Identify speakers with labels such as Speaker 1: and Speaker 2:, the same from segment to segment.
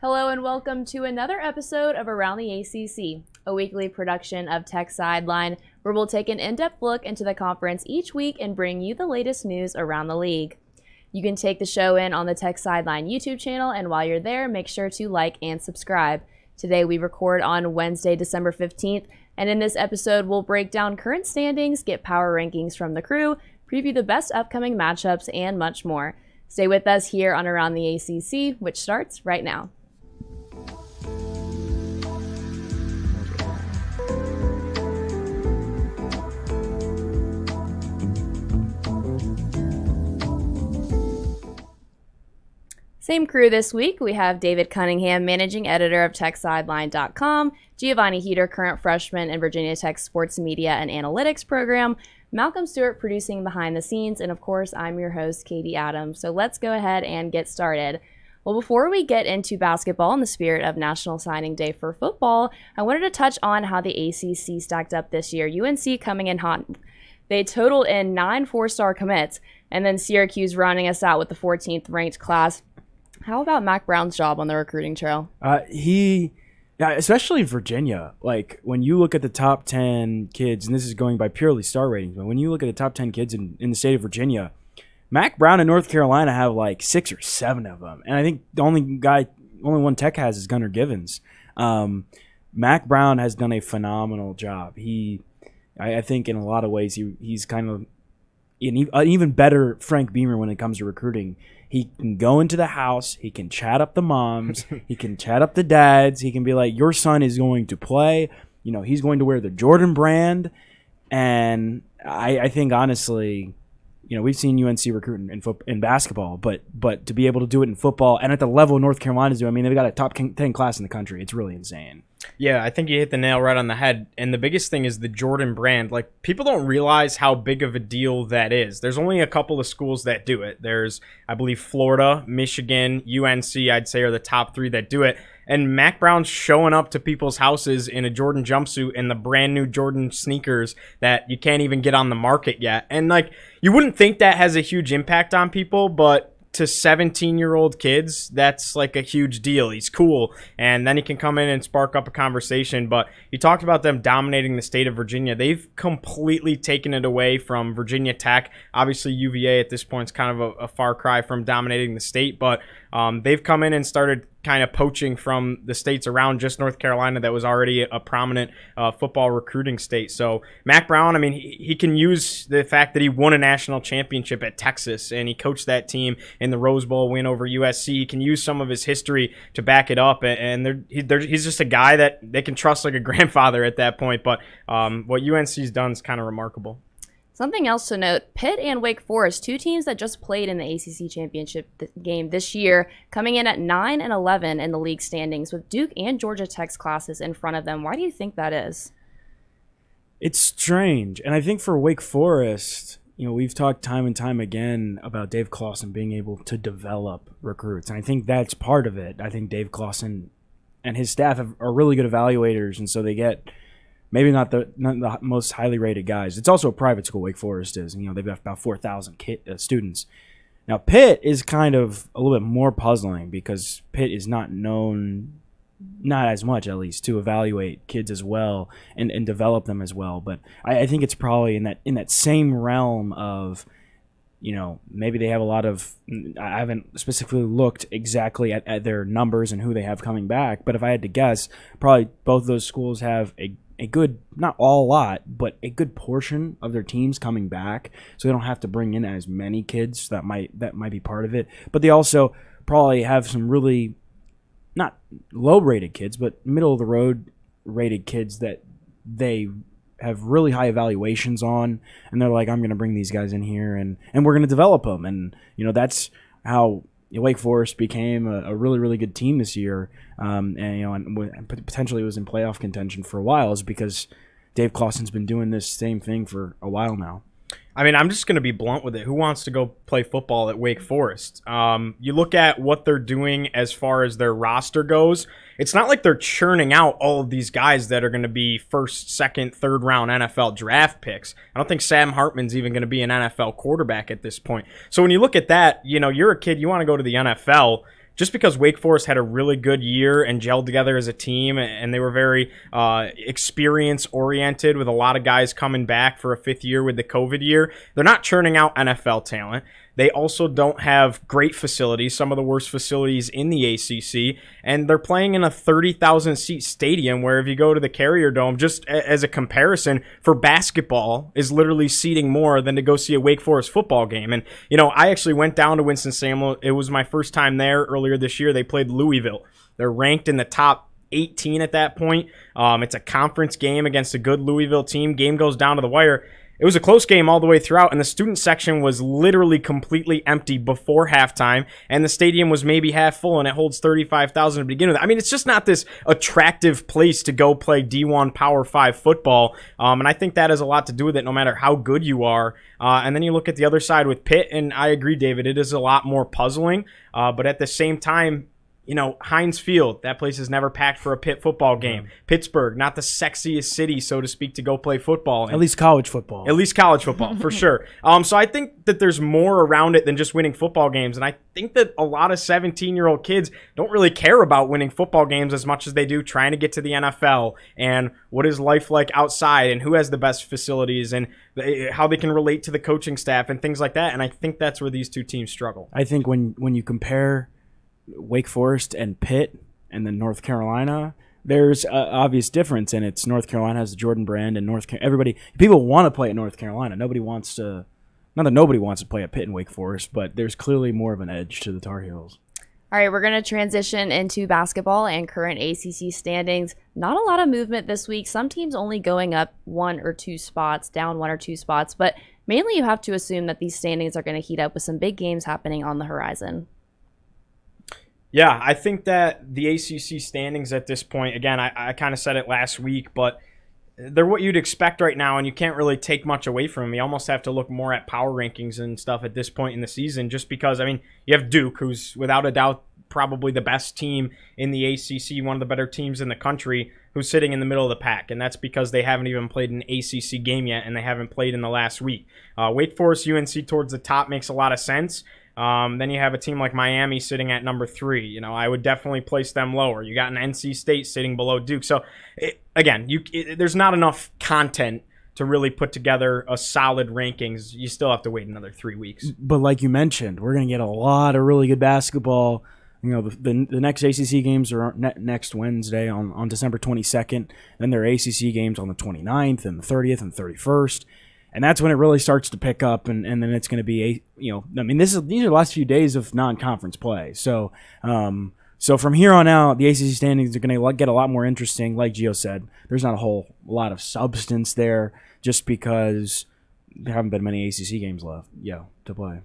Speaker 1: Hello and welcome to another episode of Around the ACC, a weekly production of Tech Sideline, where we'll take an in-depth look into the conference each week and bring you the latest news around the league. You can take the show in on the Tech Sideline YouTube channel, and while you're there, make sure to like and subscribe. Today we record on Wednesday, December 15th, and in this episode we'll break down current standings, get power rankings from the crew, preview the best upcoming matchups, and much more. Stay with us here on Around the ACC, which starts right now. Same crew this week. We have David Cunningham, managing editor of TechSideline.com, Giovanni Heater, current freshman in Virginia Tech's Sports Media and Analytics program, Malcolm Stewart producing behind the scenes, and of course, I'm your host, Katie Adams. So let's go ahead and get started. Well, before we get into basketball in the spirit of National Signing Day for football, I wanted to touch on how the ACC stacked up this year. UNC coming in hot. They totaled in 9 four-star commits, and then Syracuse rounding us out with the 14th ranked class. How about Mac Brown's job on the recruiting trail?
Speaker 2: Especially Virginia. Like, when you look at the top 10 kids, and this is going by purely star ratings, but when you look at the top 10 kids in the state of Virginia, Mac Brown and North Carolina have like 6 or 7 of them. And I think the only one Tech has is Gunnar Givens. Mac Brown has done a phenomenal job. I think in a lot of ways he's kind of an even better Frank Beamer when it comes to recruiting. He can go into the house. He can chat up the moms. He can chat up the dads. He can be like, your son is going to play. You know, he's going to wear the Jordan brand. And I think, honestly, you know, we've seen UNC recruit in basketball, but to be able to do it in football and at the level North Carolina's doing, I mean, they've got a top 10 class in the country. It's really insane.
Speaker 3: Yeah, I think you hit the nail right on the head. And the biggest thing is the Jordan brand. Like, people don't realize how big of a deal that is. There's only a couple of schools that do it. There's, I believe, Florida, Michigan, UNC, I'd say, are the top 3 that do it. And Mac Brown's showing up to people's houses in a Jordan jumpsuit and the brand new Jordan sneakers that you can't even get on the market yet. And, like, you wouldn't think that has a huge impact on people, but to 17-year-old kids, that's like a huge deal. He's cool, and then he can come in and spark up a conversation. But you talked about them dominating the state of Virginia. They've completely taken it away from Virginia Tech. Obviously, UVA at this point is kind of a far cry from dominating the state, but they've come in and started kind of poaching from the states around just North Carolina that was already a prominent football recruiting state. So Mac Brown, I mean, he can use the fact that he won a national championship at Texas and he coached that team in the Rose Bowl win over USC. He can use some of his history to back it up, and he's just a guy that they can trust like a grandfather at that point. But what UNC's done is kind of remarkable.
Speaker 1: Something else to note, Pitt and Wake Forest, 2 teams that just played in the ACC championship game this year, coming in at 9 and 11 in the league standings with Duke and Georgia Tech's classes in front of them. Why do you think that is?
Speaker 2: It's strange. And I think for Wake Forest, you know, we've talked time and time again about Dave Clawson being able to develop recruits. And I think that's part of it. I think Dave Clawson and his staff are really good evaluators, and so they get maybe not the most highly rated guys. It's also a private school, Wake Forest is. And, you know, they've got about 4,000 students. Now, Pitt is kind of a little bit more puzzling because Pitt is not known, not as much at least, to evaluate kids as well and develop them as well. But I think it's probably in that same realm of, you know, maybe they have a lot of – I haven't specifically looked exactly at their numbers and who they have coming back. But if I had to guess, probably both of those schools have a good, not all lot, but a good portion of their teams coming back, so they don't have to bring in as many kids. That might be part of it. But they also probably have some really not low-rated kids, but middle-of-the-road rated kids that they have really high evaluations on, and they're like, I'm going to bring these guys in here, and we're going to develop them. And, you know, that's how Wake Forest became a really, really good team this year, and you know, and potentially was in playoff contention for a while, is because Dave Clawson's been doing this same thing for a while now.
Speaker 3: I mean, I'm just going to be blunt with it. Who wants to go play football at Wake Forest? You look at what they're doing as far as their roster goes. It's not like they're churning out all of these guys that are going to be first, second, third round NFL draft picks. I don't think Sam Hartman's even going to be an NFL quarterback at this point. So when you look at that, you know, you're a kid, you want to go to the NFL. just because Wake Forest had a really good year and gelled together as a team, and they were very experience-oriented with a lot of guys coming back for a fifth year with the COVID year. They're not churning out NFL talent. They also don't have great facilities, some of the worst facilities in the ACC, and they're playing in a 30,000-seat stadium where if you go to the Carrier Dome, just as a comparison, for basketball is literally seating more than to go see a Wake Forest football game. And, I actually went down to Winston-Salem. It was my first time there earlier this year. They played Louisville. They're ranked in the top 18 at that point. It's a conference game against a good Louisville team. Game goes down to the wire. It was a close game all the way throughout, and the student section was literally completely empty before halftime, and the stadium was maybe half full, and it holds 35,000 to begin with. I mean, it's just not this attractive place to go play D1 Power 5 football, and I think that has a lot to do with it no matter how good you are. And then you look at the other side with Pitt, and I agree, David, it is a lot more puzzling, but at the same time, Heinz Field, that place is never packed for a Pitt football game. Mm-hmm. Pittsburgh, not the sexiest city, so to speak, to go play football.
Speaker 2: At least college football.
Speaker 3: At least college football, for sure. So I think that there's more around it than just winning football games. And I think that a lot of 17-year-old kids don't really care about winning football games as much as they do trying to get to the NFL and what is life like outside and who has the best facilities and how they can relate to the coaching staff and things like that. And I think that's where these two teams struggle.
Speaker 2: I think when you compare Wake Forest and Pitt and then North Carolina, there's an obvious difference, and it's North Carolina has the Jordan brand, and people want to play at North Carolina. Nobody wants to play at Pitt and Wake Forest, but there's clearly more of an edge to the Tar Heels.
Speaker 1: All right, we're going to transition into basketball and current ACC standings. Not a lot of movement this week. Some teams only going up one or two spots, down one or two spots, but mainly you have to assume that these standings are going to heat up with some big games happening on the horizon.
Speaker 3: Yeah, I think that the ACC standings at this point, again, I kind of said it last week, but they're what you'd expect right now, and you can't really take much away from them. You almost have to look more at power rankings and stuff at this point in the season, just because, you have Duke, who's without a doubt probably the best team in the ACC, one of the better teams in the country, who's sitting in the middle of the pack, and that's because they haven't even played an ACC game yet, and they haven't played in the last week. Wake Forest, UNC towards the top makes a lot of sense. Then you have a team like Miami sitting at number 3. I would definitely place them lower. You got an NC State sitting below Duke. So, there's not enough content to really put together a solid rankings. You still have to wait another 3 weeks.
Speaker 2: But like you mentioned, we're going to get a lot of really good basketball. The next ACC games are next Wednesday on December 22nd. Then there are ACC games on the 29th and the 30th and 31st. And that's when it really starts to pick up, and then it's going to be these are the last few days of non-conference play. So from here on out, the ACC standings are going to get a lot more interesting. Like Gio said, there's not a whole lot of substance there, just because there haven't been many ACC games left, to play.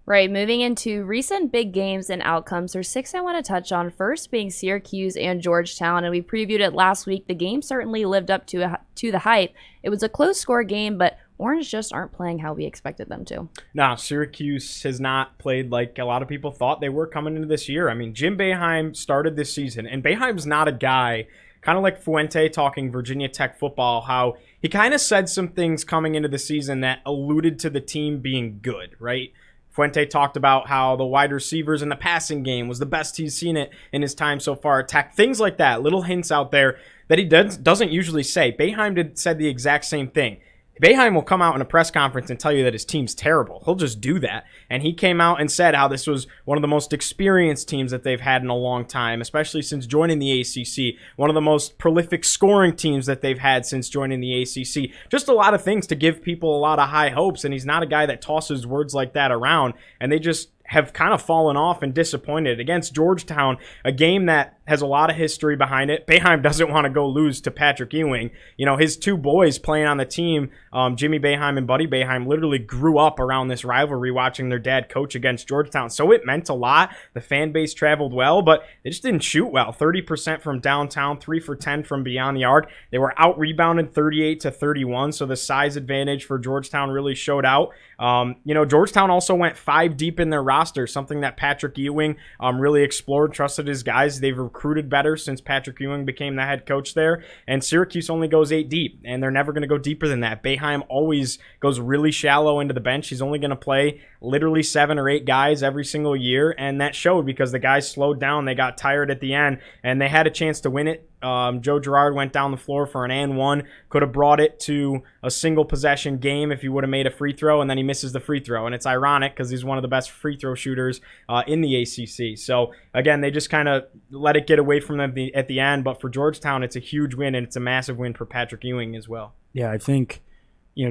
Speaker 1: Right, moving into recent big games and outcomes, there's 6 I want to touch on. First being Syracuse and Georgetown, and we previewed it last week. The game certainly lived up to the hype. It was a close score game, but Orange just aren't playing how we expected them to.
Speaker 3: No, Syracuse has not played like a lot of people thought they were coming into this year. Jim Boeheim started this season, and Boeheim's not a guy, kind of like Fuente talking Virginia Tech football, how he kind of said some things coming into the season that alluded to the team being good, right? Fuente talked about how the wide receivers in the passing game was the best he's seen it in his time so far. Attack, things like that, little hints out there that he doesn't usually say. Boeheim said the exact same thing. Boeheim will come out in a press conference and tell you that his team's terrible. He'll just do that. And he came out and said how this was one of the most experienced teams that they've had in a long time, especially since joining the ACC. One of the most prolific scoring teams that they've had since joining the ACC. Just a lot of things to give people a lot of high hopes, and he's not a guy that tosses words like that around, and they just have kind of fallen off and disappointed. Against Georgetown, a game that has a lot of history behind it. Boeheim doesn't want to go lose to Patrick Ewing. His two boys playing on the team, Jimmy Boeheim and Buddy Boeheim, literally grew up around this rivalry watching their dad coach against Georgetown. So it meant a lot. The fan base traveled well, but they just didn't shoot well. 30% from downtown, 3 for 10 from beyond the arc. They were out-rebounded 38-31, so the size advantage for Georgetown really showed out. Georgetown also went 5 deep in their roster roster, something that Patrick Ewing really explored, trusted his guys. They've recruited better since Patrick Ewing became the head coach there, and Syracuse only goes 8 deep, and they're never going to go deeper than that. Boeheim always goes really shallow into the bench. He's only going to play literally 7 or 8 guys every single year, and that showed because the guys slowed down. They got tired at the end, and they had a chance to win it. Joe Girard went down the floor for an and one, could have brought it to a single possession game if he would have made a free throw, and then he misses the free throw. And it's ironic because he's one of the best free throw shooters in the ACC. So again, they just kind of let it get away from them at the end. But for Georgetown, it's a huge win, and it's a massive win for Patrick Ewing as well.
Speaker 2: Yeah, I think,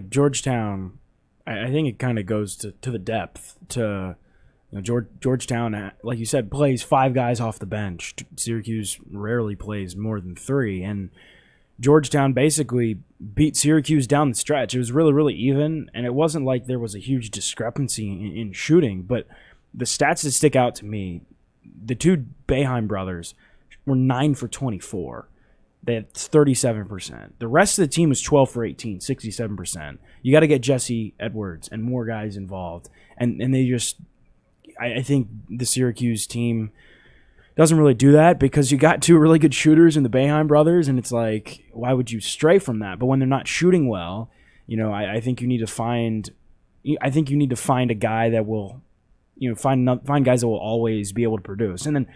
Speaker 2: Georgetown, I think it kind of goes to the depth. Georgetown, like you said, plays 5 guys off the bench. Syracuse rarely plays more than 3, and Georgetown basically beat Syracuse down the stretch. It was really, really even, and it wasn't like there was a huge discrepancy in shooting, but the stats that stick out to me, the 2 Boeheim brothers were 9 for 24. That's 37%. The rest of the team was 12 for 18, 67%. You got to get Jesse Edwards and more guys involved, and they just... I think the Syracuse team doesn't really do that because you got 2 really good shooters in the Boeheim brothers, and it's like, why would you stray from that? But when they're not shooting well, I think you need to find a guy that will, find guys that will always be able to produce. And then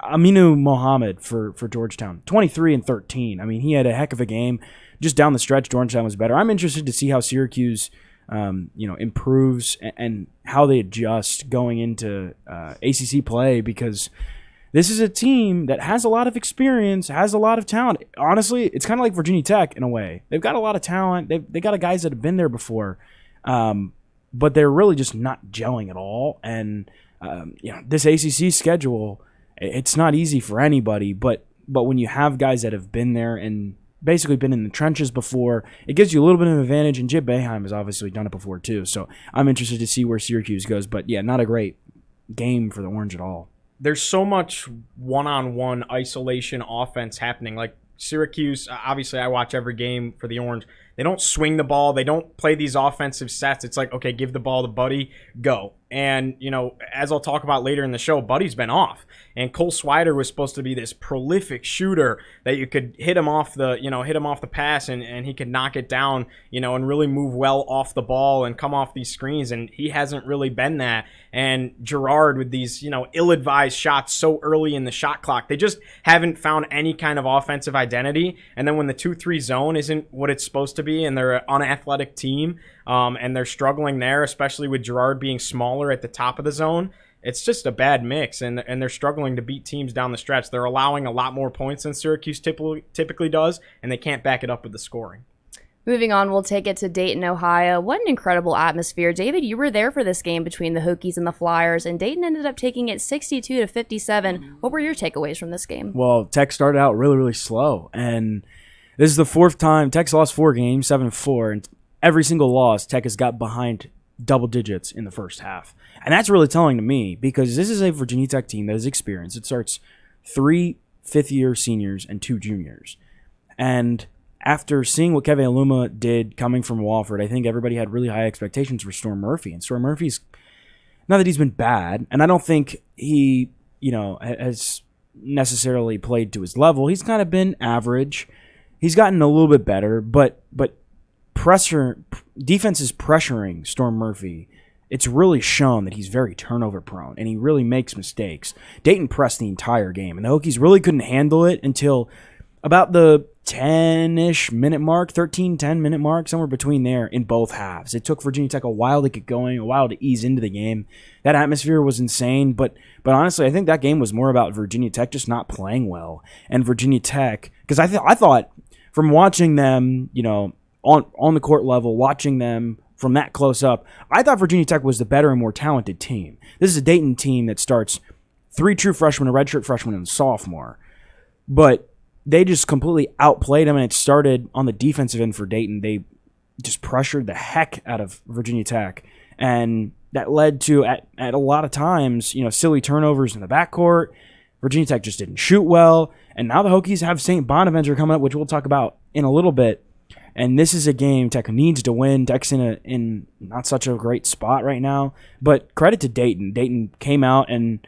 Speaker 2: Aminu Mohammed for Georgetown, 23 and 13. I mean, he had a heck of a game. Just down the stretch, Georgetown was better. I'm interested to see how Syracuse improves and how they adjust going into ACC play, because this is a team that has a lot of experience, has a lot of talent. Honestly, it's kind of like Virginia Tech in a way. They've got a lot of talent. They got guys that have been there before, but they're really just not gelling at all. And this ACC schedule, it's not easy for anybody. But when you have guys that have been there and basically been in the trenches before, it gives you a little bit of an advantage, and Jib Boeheim has obviously done it before too. So I'm interested to see where Syracuse goes. But yeah, not a great game for the Orange at all.
Speaker 3: There's so much one-on-one isolation offense happening. Like Syracuse, obviously I watch every game for the Orange. They don't swing the ball. They don't play these offensive sets. It's like, okay, give the ball to Buddy, go. And, as I'll talk about later in the show, Buddy's been off. And Cole Swider was supposed to be this prolific shooter that you could hit him off the pass and he could knock it down, and really move well off the ball and come off these screens. And he hasn't really been that. And Girard with these, ill-advised shots so early in the shot clock, they just haven't found any kind of offensive identity. And then when the 2-3 zone isn't what it's supposed to be and they're an unathletic team, and they're struggling there, especially with Girard being smaller at the top of the zone, it's just a bad mix, and they're struggling to beat teams down the stretch. They're allowing a lot more points than Syracuse typically does, and they can't back it up with the scoring.
Speaker 1: Moving on, we'll take it to Dayton, Ohio. What an incredible atmosphere. David, you were there for this game between the Hokies and the Flyers, and Dayton ended up taking it 62-57. What were your takeaways from this game?
Speaker 2: Well, Tech started out really, really slow, and this is the 4th time Tech's lost 4 games, 7-4, and every single loss, Tech has got behind double digits in the first half. And that's really telling to me, because this is a Virginia Tech team that is experienced. It starts 3 fifth-year seniors and 2 juniors. And after seeing what Keve Aluma did coming from Wofford, I think everybody had really high expectations for Storm Murphy. And Storm Murphy's, not that he's been bad, and I don't think he, has necessarily played to his level. He's kind of been average. He's gotten a little bit better, but defense is pressuring Storm Murphy. It's really shown that he's very turnover prone, and he really makes mistakes. Dayton pressed the entire game, and the Hokies really couldn't handle it until about the 10-ish minute mark, 10 minute mark, somewhere between there in both halves. It took Virginia Tech a while to get going, a while to ease into the game. That atmosphere was insane, but honestly, I think that game was more about Virginia Tech just not playing well. And Virginia Tech, because I thought from watching them, on the court level, watching them from that close up, I thought Virginia Tech was the better and more talented team. This is a Dayton team that starts 3 true freshmen, a redshirt freshman, and a sophomore. But they just completely outplayed them, and it started on the defensive end for Dayton. They just pressured the heck out of Virginia Tech, and that led to, at a lot of times, silly turnovers in the backcourt. Virginia Tech just didn't shoot well, and now the Hokies have St. Bonaventure coming up, which we'll talk about in a little bit. And this is a game Tech needs to win. Tech's in not such a great spot right now. But credit to Dayton. Dayton came out and,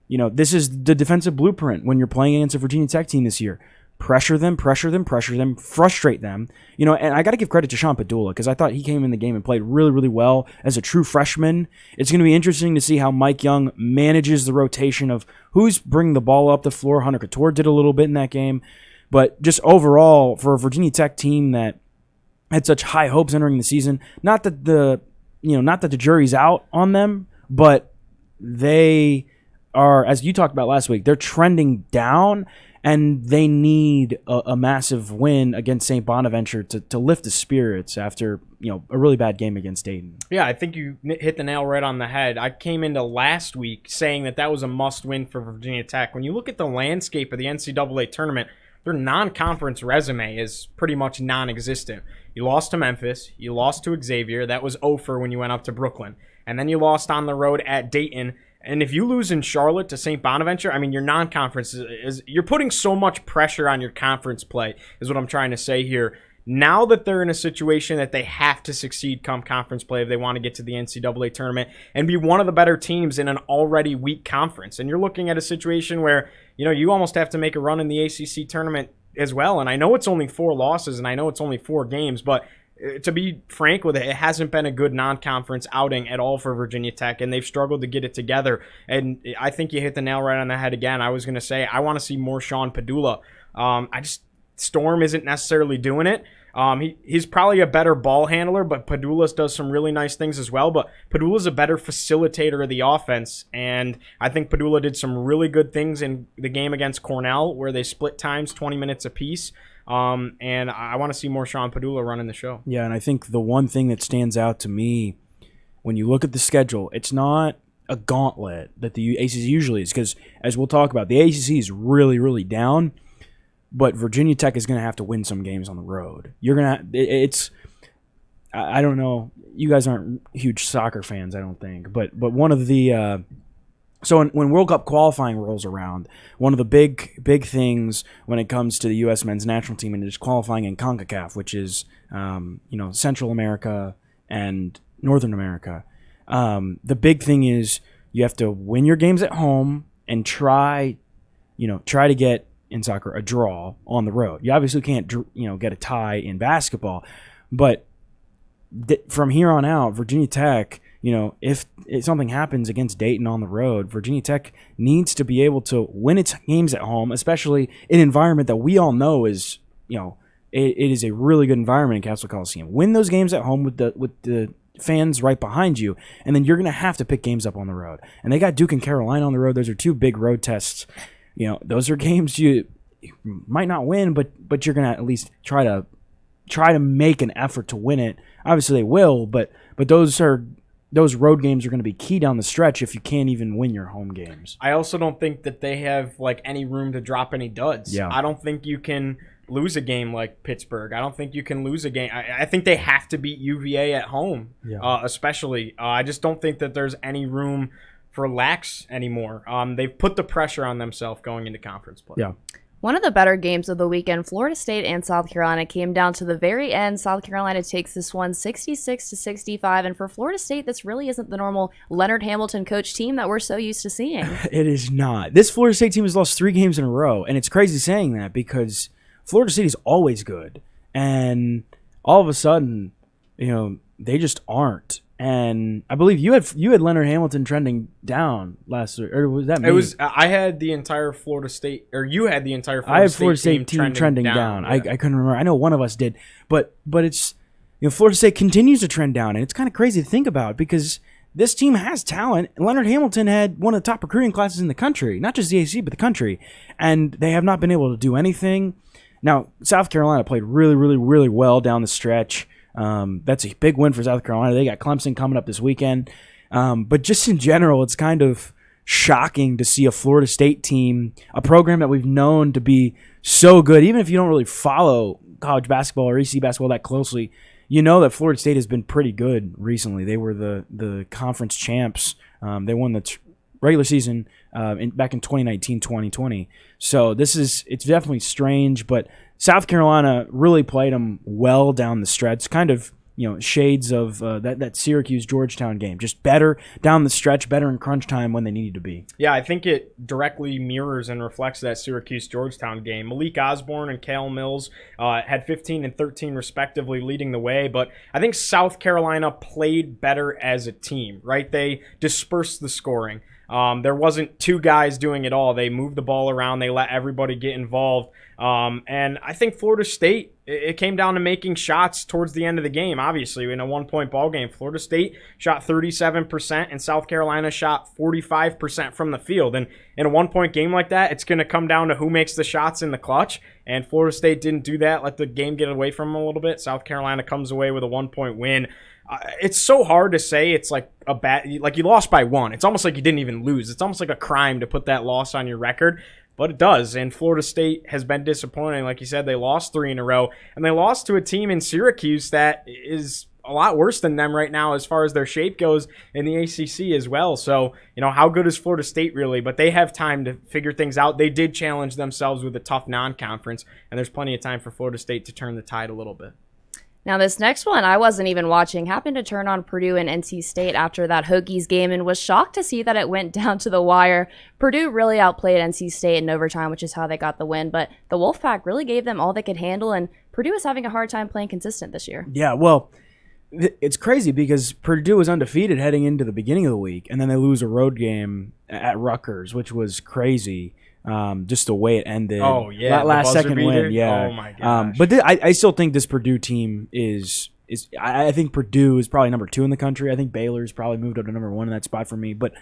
Speaker 2: this is the defensive blueprint when you're playing against a Virginia Tech team this year. Pressure them, frustrate them. And I got to give credit to Sean Padula because I thought he came in the game and played really, really well as a true freshman. It's going to be interesting to see how Mike Young manages the rotation of who's bringing the ball up the floor. Hunter Couture did a little bit in that game. But just overall, for a Virginia Tech team that had such high hopes entering the season, not that the jury's out on them, but they are, as you talked about last week, they're trending down. And they need a massive win against St. Bonaventure to lift the spirits after a really bad game against Dayton.
Speaker 3: Yeah, I think you hit the nail right on the head. I came into last week saying that was a must-win for Virginia Tech. When you look at the landscape of the NCAA tournament, their non-conference resume is pretty much non-existent. You lost to Memphis. You lost to Xavier. That was 0-for when you went up to Brooklyn. And then you lost on the road at Dayton. And if you lose in Charlotte to St. Bonaventure, your non-conference you're putting so much pressure on your conference play, is what I'm trying to say here. Now that they're in a situation that they have to succeed come conference play if they want to get to the NCAA tournament and be one of the better teams in an already weak conference. And you're looking at a situation where, you almost have to make a run in the ACC tournament as well. And I know it's only 4 losses and I know it's only 4 games, but to be frank with it, it hasn't been a good non-conference outing at all for Virginia Tech, and they've struggled to get it together. And I think you hit the nail right on the head again. I was going to say I want to see more Sean Padula. Storm isn't necessarily doing it. He's probably a better ball handler, but Padula does some really nice things as well. But Padula's a better facilitator of the offense, and I think Padula did some really good things in the game against Cornell where they split times 20 minutes apiece. And I want to see more Sean Padula running the show.
Speaker 2: Yeah, and I think the one thing that stands out to me when you look at the schedule, it's not a gauntlet that the ACC usually is, because as we'll talk about, the ACC is really, really down, but Virginia Tech is going to have to win some games on the road. I don't know, you guys aren't huge soccer fans, I don't think, but one of the so when World Cup qualifying rolls around, one of the big things when it comes to the U.S. men's national team and just qualifying in CONCACAF, which is Central America and Northern America, the big thing is you have to win your games at home and try to get in soccer a draw on the road. You obviously can't get a tie in basketball, but from here on out, Virginia Tech, if something happens against Dayton on the road, Virginia Tech needs to be able to win its games at home, especially in an environment that we all know is, it is a really good environment in Castle Coliseum. Win those games at home with the fans right behind you, and then you're going to have to pick games up on the road. And they got Duke and Carolina on the road. Those are 2 big road tests. Those are games you might not win, but you're going to at least try to make an effort to win it. Obviously they will, but those road games are going to be key down the stretch if you can't even win your home games.
Speaker 3: I also don't think that they have any room to drop any duds.
Speaker 2: Yeah.
Speaker 3: I don't think you can lose a game like Pittsburgh. I don't think you can lose a game. I think they have to beat UVA at home, especially. I just don't think that there's any room for lax anymore. They've put the pressure on themselves going into conference play.
Speaker 2: Yeah.
Speaker 1: One of the better games of the weekend, Florida State and South Carolina, came down to the very end. South Carolina takes this one 66-65, and for Florida State, this really isn't the normal Leonard Hamilton coach team that we're so used to seeing.
Speaker 2: It is not. This Florida State team has lost 3 games in a row, and it's crazy saying that because Florida State is always good, and all of a sudden, they just aren't. And I believe you had Leonard Hamilton trending down last week, or was that me?
Speaker 3: It was I had the entire Florida State, or you had the entire
Speaker 2: Florida State team trending down.
Speaker 3: Yeah.
Speaker 2: I couldn't remember. I know one of us did, but it's Florida State continues to trend down, and it's kind of crazy to think about because this team has talent. Leonard Hamilton had one of the top recruiting classes in the country, not just the ACC, but the country, and they have not been able to do anything. Now, South Carolina played really, really, really well down the stretch. That's a big win for South Carolina. They got Clemson coming up this weekend. But just in general, it's kind of shocking to see a Florida State team, a program that we've known to be so good, even if you don't really follow college basketball or ACC basketball that closely, you know that Florida State has been pretty good recently. They were the conference champs. They won the regular season back in 2019-2020. So it's definitely strange, but South Carolina really played them well down the stretch, kind of shades of that Syracuse-Georgetown game. Just better down the stretch, better in crunch time when they needed to be.
Speaker 3: Yeah, I think it directly mirrors and reflects that Syracuse-Georgetown game. Malik Osborne and Cale Mills had 15 and 13 respectively, leading the way. But I think South Carolina played better as a team, right? They dispersed the scoring. There wasn't two guys doing it all. They moved the ball around. They let everybody get involved. And I think Florida State, it came down to making shots towards the end of the game. Obviously, in a one-point ball game, Florida State shot 37% and South Carolina shot 45% from the field. And in a one-point game like that, it's going to come down to who makes the shots in the clutch. And Florida State didn't do that, let the game get away from them a little bit. South Carolina comes away with a one-point win. It's so hard to say it's like you lost by one. It's almost like you didn't even lose. It's almost like a crime to put that loss on your record, but it does. And Florida State has been disappointing. Like you said, they lost 3 in a row, and they lost to a team in Syracuse that is a lot worse than them right now as far as their shape goes in the ACC as well. So, how good is Florida State really? But they have time to figure things out. They did challenge themselves with a tough non-conference, and there's plenty of time for Florida State to turn the tide a little bit.
Speaker 1: Now, this next one I wasn't even watching. Happened to turn on Purdue and NC State after that Hokies game and was shocked to see that it went down to the wire. Purdue really outplayed NC State in overtime, which is how they got the win. But the Wolfpack really gave them all they could handle, and Purdue is having a hard time playing consistent this year.
Speaker 2: Yeah, well, it's crazy because Purdue was undefeated heading into the beginning of the week, and then they lose a road game at Rutgers, which was crazy. Just the way it ended.
Speaker 3: Oh yeah,
Speaker 2: last second win. Yeah.
Speaker 3: Oh my gosh.
Speaker 2: But I still think this Purdue team is. I think Purdue is probably number 2 in the country. I think Baylor's probably moved up to number 1 in that spot for me. But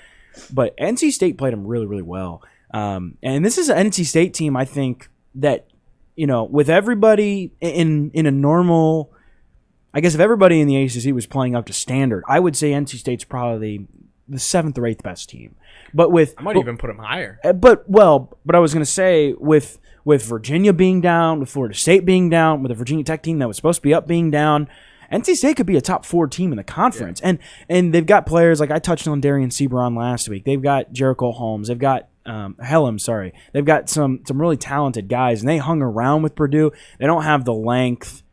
Speaker 2: NC State played them really, really well. And this is an NC State team. I think that with everybody in a normal. I guess if everybody in the ACC was playing up to standard, I would say NC State's probably the 7th or 8th best team. But
Speaker 3: I might even put them higher.
Speaker 2: But I was going to say with Virginia being down, with Florida State being down, with the Virginia Tech team that was supposed to be up being down, NC State could be a top 4 team in the conference. Yeah. And they've got players like I touched on Darian Sebron last week. They've got Jericho Holmes. They've got They've got some really talented guys, and they hung around with Purdue. They don't have the length.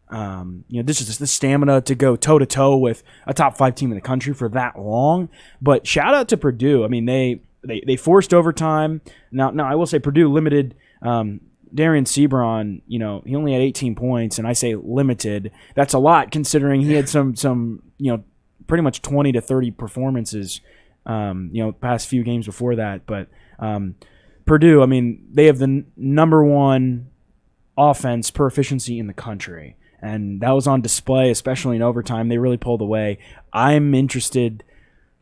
Speaker 2: This is just the stamina to go toe-to-toe with a top 5 team in the country for that long. But shout out to Purdue. I mean, they forced overtime. Now I will say Purdue limited Darian Sebron. He only had 18 points, and I say limited. That's a lot considering he had some pretty much 20 to 30 performances past few games before that. But Purdue, I mean, they have the number 1 offense per efficiency in the country. And that was on display, especially in overtime. They really pulled away. I'm interested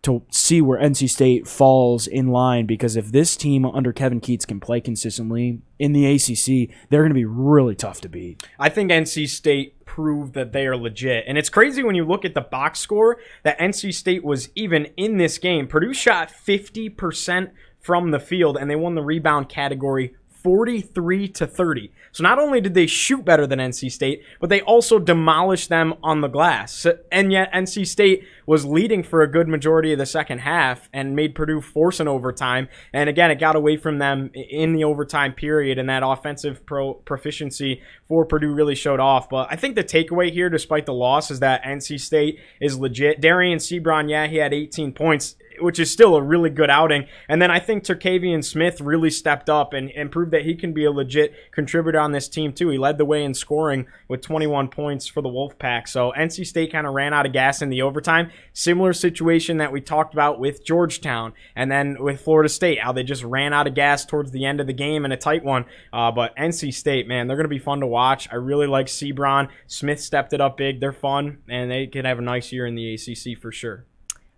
Speaker 2: to see where NC State falls in line because if this team under Kevin Keatts can play consistently in the ACC, they're going to be really tough to beat.
Speaker 3: I think NC State proved that they are legit. And it's crazy when you look at the box score that NC State was even in this game. Purdue shot 50% from the field, and they won the rebound category 43-30. So not only did they shoot better than NC State, but they also demolished them on the glass. And yet NC State was leading for a good majority of the second half and made Purdue force an overtime. And again, it got away from them in the overtime period, and that offensive proficiency for Purdue really showed off. But I think the takeaway here, despite the loss, is that NC State is legit. Darian Sebron, yeah, he had 18 points, which is still a really good outing. And then I think Terkavian Smith really stepped up and proved that he can be a legit contributor on this team too. He led the way in scoring with 21 points for the Wolfpack. So NC State kind of ran out of gas in the overtime. Similar situation that we talked about with Georgetown and then with Florida State, how they just ran out of gas towards the end of the game in a tight one. But NC State, man, they're going to be fun to watch. I really like Sebron. Smith stepped it up big. They're fun, and they could have a nice year in the ACC for sure.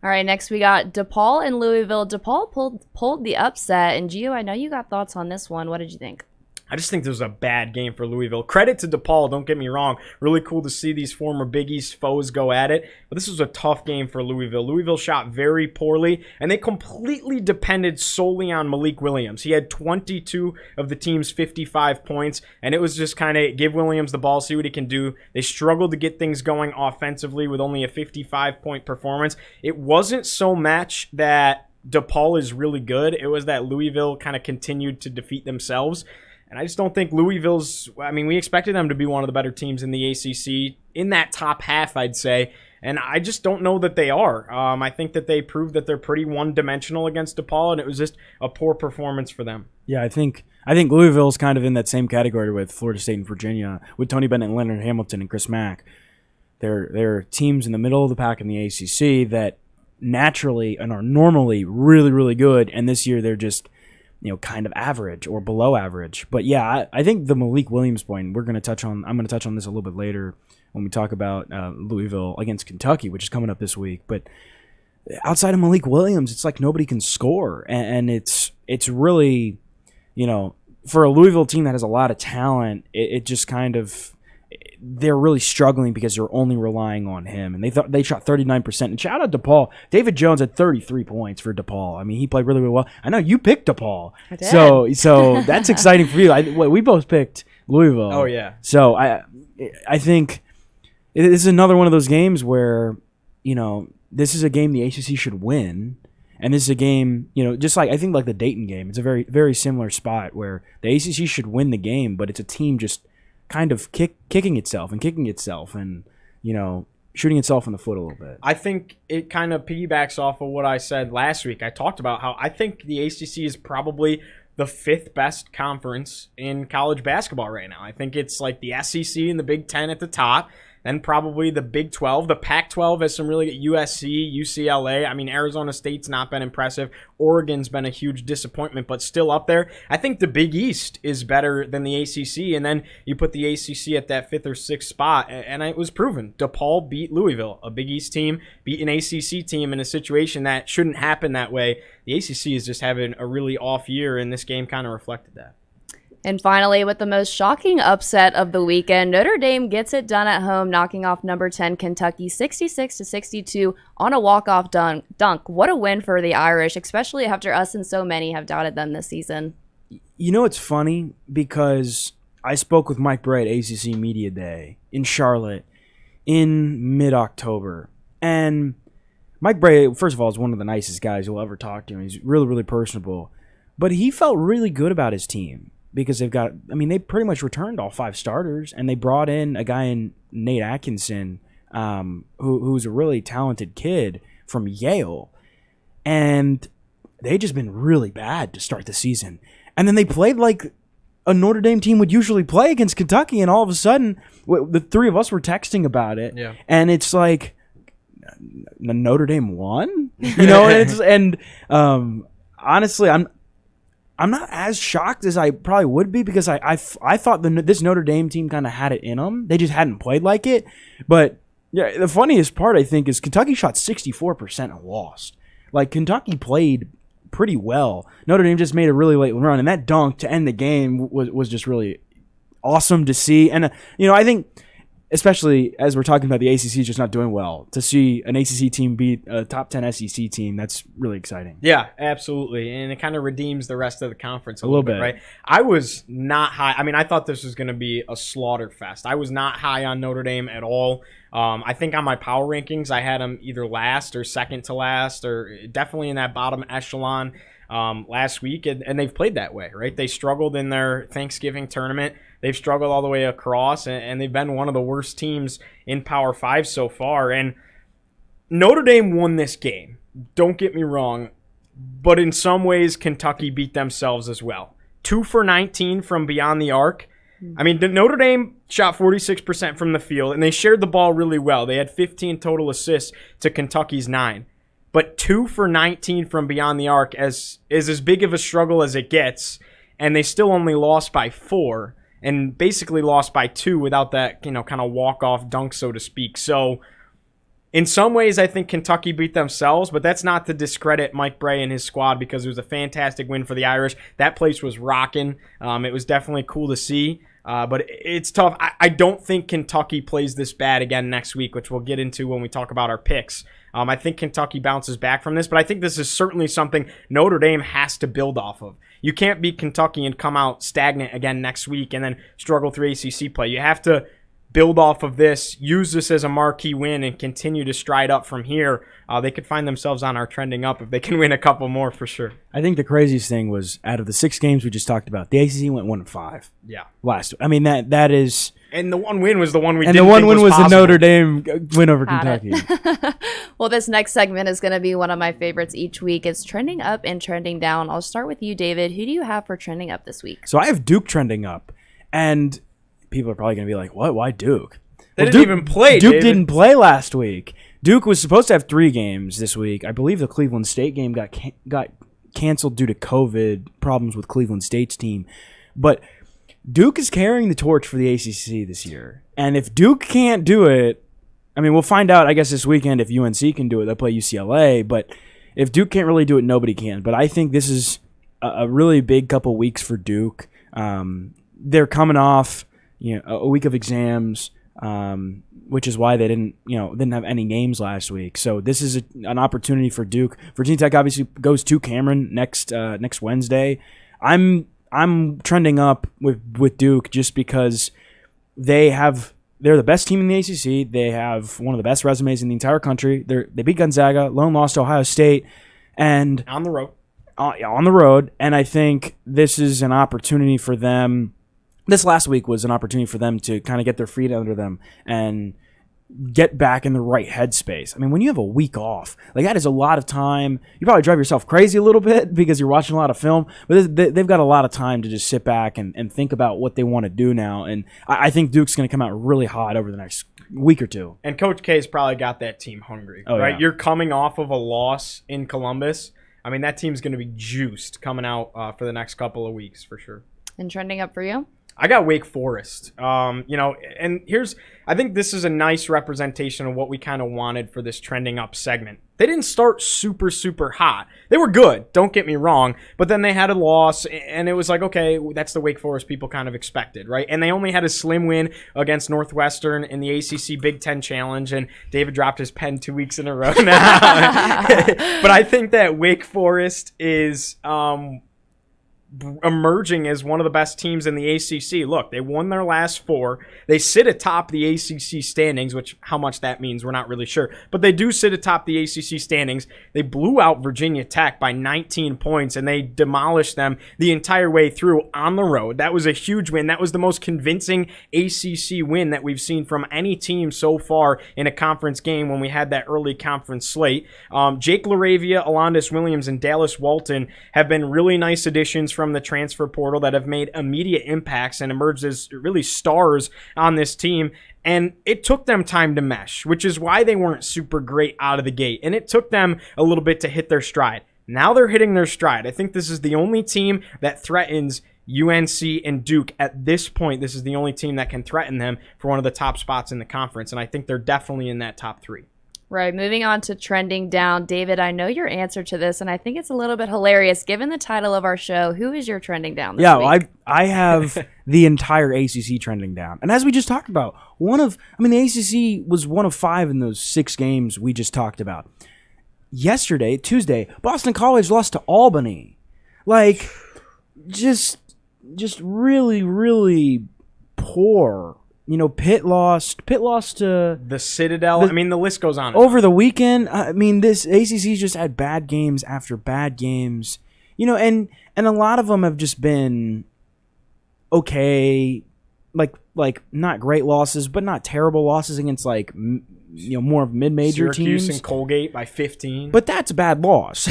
Speaker 1: All right, next we got DePaul and Louisville. DePaul pulled the upset, and Gio, I know you got thoughts on this one. What did you think?
Speaker 3: I just think this was a bad game for Louisville. Credit to DePaul, don't get me wrong. Really cool to see these former Big East foes go at it. But this was a tough game for Louisville. Louisville shot very poorly, and they completely depended solely on Malik Williams. He had 22 of the team's 55 points, and it was just kind of give Williams the ball, see what he can do. They struggled to get things going offensively with only a 55-point performance. It wasn't so much that DePaul is really good. It was that Louisville kind of continued to defeat themselves. And I just don't think Louisville's, I mean, we expected them to be one of the better teams in the ACC, in that top half, I'd say. And I just don't know that they are. I think that they proved that they're pretty one-dimensional against DePaul, and it was just a poor performance for them.
Speaker 2: Yeah, I think Louisville's kind of in that same category with Florida State and Virginia, with Tony Bennett and Leonard Hamilton and Chris Mack. They're teams in the middle of the pack in the ACC that naturally and are normally really, really good, and this year they're just kind of average or below average. But yeah, I think the Malik Williams point I'm going to touch on this a little bit later when we talk about Louisville against Kentucky, which is coming up this week. But outside of Malik Williams, it's like nobody can score, and it's really, for a Louisville team that has a lot of talent, it just kind of, they're really struggling because they're only relying on him. And they shot 39%. And shout out DePaul. David Jones had 33 points for DePaul. I mean, he played really, really well. I know you picked DePaul.
Speaker 1: I did.
Speaker 2: So that's exciting for you. We both picked Louisville.
Speaker 3: Oh, yeah.
Speaker 2: So I think this is another one of those games where, this is a game the ACC should win. And this is a game, just like I think like the Dayton game. It's a very, very similar spot where the ACC should win the game, but it's a team just kind of kicking itself and shooting itself in the foot a little bit.
Speaker 3: I think it kind of piggybacks off of what I said last week. I talked about how I think the ACC is probably the fifth best conference in college basketball right now. I think it's like the SEC and the Big Ten at the top, then probably the Big 12. The Pac-12 has some really good USC, UCLA. I mean, Arizona State's not been impressive. Oregon's been a huge disappointment, but still up there. I think the Big East is better than the ACC, and then you put the ACC at that fifth or sixth spot, and it was proven. DePaul beat Louisville, a Big East team, beat an ACC team in a situation that shouldn't happen that way. The ACC is just having a really off year, and this game kind of reflected that.
Speaker 1: And finally, with the most shocking upset of the weekend, Notre Dame gets it done at home, knocking off number 10 Kentucky 66-62 on a walk-off dunk. What a win for the Irish, especially after us and so many have doubted them this season.
Speaker 2: It's funny because I spoke with Mike Bray at ACC Media Day in Charlotte in mid-October. And Mike Bray, first of all, is one of the nicest guys you'll ever talk to. He's really, really personable. But he felt really good about his team. Because they pretty much returned all 5 starters, and they brought in a guy in Nate Atkinson, who's a really talented kid from Yale. And they just been really bad to start the season. And then they played like a Notre Dame team would usually play against Kentucky, and all of a sudden, the three of us were texting about it.
Speaker 3: Yeah.
Speaker 2: And it's like, Notre Dame won? Honestly, I'm not as shocked as I probably would be because I thought this Notre Dame team kind of had it in them. They just hadn't played like it. But yeah, the funniest part, I think, is Kentucky shot 64% and lost. Like, Kentucky played pretty well. Notre Dame just made a really late run, and that dunk to end the game was just really awesome to see. And, I think, especially as we're talking about the ACC just not doing well, to see an ACC team beat a top 10 SEC team, that's really exciting.
Speaker 3: Yeah, absolutely. And it kind of redeems the rest of the conference a little bit, right? I was not high. I mean, I thought this was going to be a slaughter fest. I was not high on Notre Dame at all. I think on my power rankings, I had them either last or second to last, or definitely in that bottom echelon last week, and they've played that way, right? They struggled in their Thanksgiving tournament. They've struggled all the way across, and they've been one of the worst teams in Power 5 so far. And Notre Dame won this game. Don't get me wrong, but in some ways, Kentucky beat themselves as well. 2 for 19 from beyond the arc. I mean, Notre Dame shot 46% from the field, and they shared the ball really well. They had 15 total assists to Kentucky's 9. But 2 for 19 from beyond the arc is as big of a struggle as it gets, and they still only lost by 4. And basically lost by 2 without that, kind of walk-off dunk, so to speak. So, in some ways, I think Kentucky beat themselves, but that's not to discredit Mike Bray and his squad because it was a fantastic win for the Irish. That place was rocking. It was definitely cool to see, but it's tough. I don't think Kentucky plays this bad again next week, which we'll get into when we talk about our picks. I think Kentucky bounces back from this, but I think this is certainly something Notre Dame has to build off of. You can't beat Kentucky and come out stagnant again next week and then struggle through ACC play. You have to build off of this, use this as a marquee win, and continue to stride up from here, they could find themselves on our trending up if they can win a couple more for sure.
Speaker 2: I think the craziest thing was out of the 6 games we just talked about, the ACC went 1-5.
Speaker 3: Yeah.
Speaker 2: Last. I mean that is.
Speaker 3: And the one win was the one we.
Speaker 2: And
Speaker 3: didn't
Speaker 2: the one
Speaker 3: think
Speaker 2: win was
Speaker 3: possible.
Speaker 2: the Notre Dame win over
Speaker 1: Had
Speaker 2: Kentucky.
Speaker 1: Well, this next segment is going to be one of my favorites each week. It's trending up and trending down. I'll start with you, David. Who do you have for trending up this week?
Speaker 2: So I have Duke trending up, and people are probably going to be like, "What? Why Duke?"
Speaker 3: They
Speaker 2: Well,
Speaker 3: didn't even play.
Speaker 2: Duke
Speaker 3: David.
Speaker 2: didn't play last week. Duke was supposed to have 3 games this week. I believe the Cleveland State game got canceled due to COVID problems with Cleveland State's team, but Duke is carrying the torch for the ACC this year. And if Duke can't do it, I mean, we'll find out, I guess, this weekend if UNC can do it. They'll play UCLA. But if Duke can't really do it, nobody can. But I think this is a really big couple weeks for Duke. They're coming off a week of exams, which is why they didn't have any games last week. So this is an opportunity for Duke. Virginia Tech obviously goes to Cameron next Wednesday. I'm trending up with Duke just because they're the best team in the ACC. They have one of the best resumes in the entire country. They beat Gonzaga, lone loss to Ohio State, and
Speaker 3: on the road.
Speaker 2: On the road. And I think this is an opportunity for them. This last week was an opportunity for them to kind of get their feet under them and get back in the right headspace. I mean, when you have a week off, like that is a lot of time. You probably drive yourself crazy a little bit because you're watching a lot of film, but they've got a lot of time to just sit back and think about what they want to do now. And I think Duke's going to come out really hot over the next week or two.
Speaker 3: And Coach K's probably got that team hungry, right?
Speaker 2: Yeah.
Speaker 3: You're coming off of a loss in Columbus. I mean, that team's going to be juiced coming out for the next couple of weeks for sure.
Speaker 1: And trending up for you?
Speaker 3: I got Wake Forest. And I think this is a nice representation of what we kind of wanted for this trending up segment. They didn't start super, super hot. They were good, don't get me wrong, but then they had a loss, and it was like, okay, that's the Wake Forest people kind of expected, right? And they only had a slim win against Northwestern in the ACC Big Ten Challenge, and David dropped his pen 2 weeks in a row now. But I think that Wake Forest is emerging as one of the best teams in the ACC. Look, they won their last 4. They sit atop the ACC standings, which how much that means we're not really sure. But they do sit atop the ACC standings. They blew out Virginia Tech by 19 points, and they demolished them the entire way through on the road. That was a huge win. That was the most convincing ACC win that we've seen from any team so far in a conference game when we had that early conference slate. Jake LaRavia, Alondis Williams, and Dallas Walton have been really nice additions from the transfer portal that have made immediate impacts and emerged as really stars on this team. And it took them time to mesh, which is why they weren't super great out of the gate. And it took them a little bit to hit their stride. Now they're hitting their stride. I think this is the only team that threatens UNC and Duke at this point. This is the only team that can threaten them for one of the top spots in the conference. And I think they're definitely in that top 3.
Speaker 1: Right, moving on to trending down. David, I know your answer to this, and I think it's a little bit hilarious. Given the title of our show, who is your trending down this week?
Speaker 2: Well, I have the entire ACC trending down. And as we just talked about, the ACC was 1 of 5 in those 6 games we just talked about. Yesterday, Tuesday, Boston College lost to Albany. Like, just really, really poor. Pitt lost to
Speaker 3: the Citadel. The list goes on.
Speaker 2: Over the weekend, this ACC's just had bad games after bad games. And a lot of them have just been okay, like not great losses, but not terrible losses against more of mid-major
Speaker 3: Syracuse
Speaker 2: teams.
Speaker 3: And Colgate by 15.
Speaker 2: But that's a bad loss.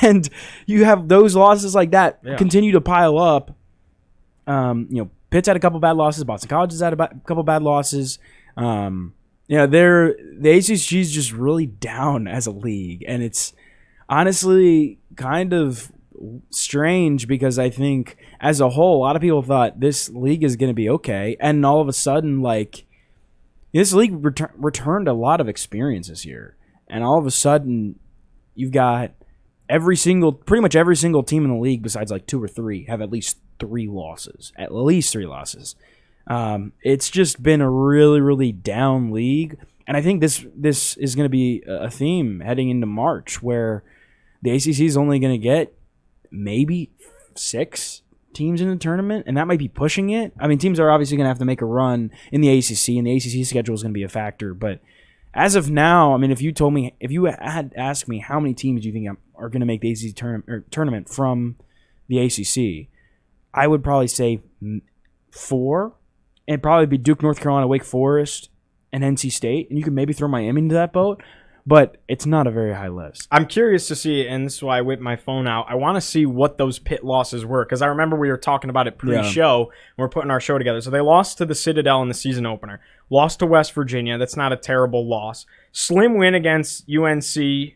Speaker 2: And you have those losses like that continue to pile up. Pitt's had a couple bad losses. Boston College has had a couple bad losses. The ACC's just really down as a league, and it's honestly kind of strange because I think as a whole, a lot of people thought this league is going to be okay, and all of a sudden, this league returned a lot of experience this year, and all of a sudden, you've got pretty much every single team in the league besides 2 or 3 have at least 3 losses. It's just been a really, really down league. And I think this is going to be a theme heading into March where the ACC is only going to get maybe 6 teams in the tournament, and that might be pushing it. I mean, teams are obviously going to have to make a run in the ACC, and the ACC schedule is going to be a factor. But as of now, I mean, if you had asked me how many teams do you think are going to make the ACC tournament from the ACC, I would probably say 4. It'd probably be Duke, North Carolina, Wake Forest, and NC State, and you could maybe throw Miami into that boat. But it's not a very high list.
Speaker 3: I'm curious to see, and this is why I whipped my phone out. I want to see what those Pitt losses were, because I remember we were talking about it pre-show. Yeah. We're putting our show together. So they lost to the Citadel in the season opener. Lost to West Virginia. That's not a terrible loss. Slim win against UNCW.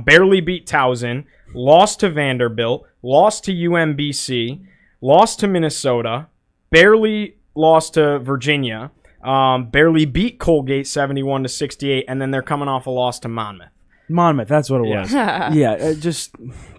Speaker 3: Barely beat Towson. Lost to Vanderbilt. Lost to UMBC. Lost to Minnesota. Barely lost to Virginia. Barely beat Colgate 71-68, and then they're coming off a loss to Monmouth.
Speaker 2: Monmouth, that's what it was. Yeah,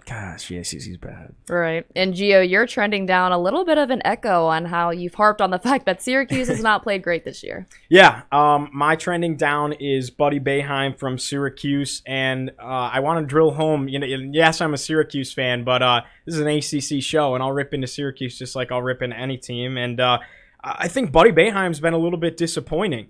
Speaker 2: gosh, the ACC's bad.
Speaker 1: Right. And Gio, you're trending down a little bit of an echo on how you've harped on the fact that Syracuse has not played great this year.
Speaker 3: Yeah, my trending down is Buddy Boeheim from Syracuse, and I want to drill home. Yes, I'm a Syracuse fan, but this is an ACC show, and I'll rip into Syracuse just like I'll rip into any team, and I think Buddy Boeheim's been a little bit disappointing.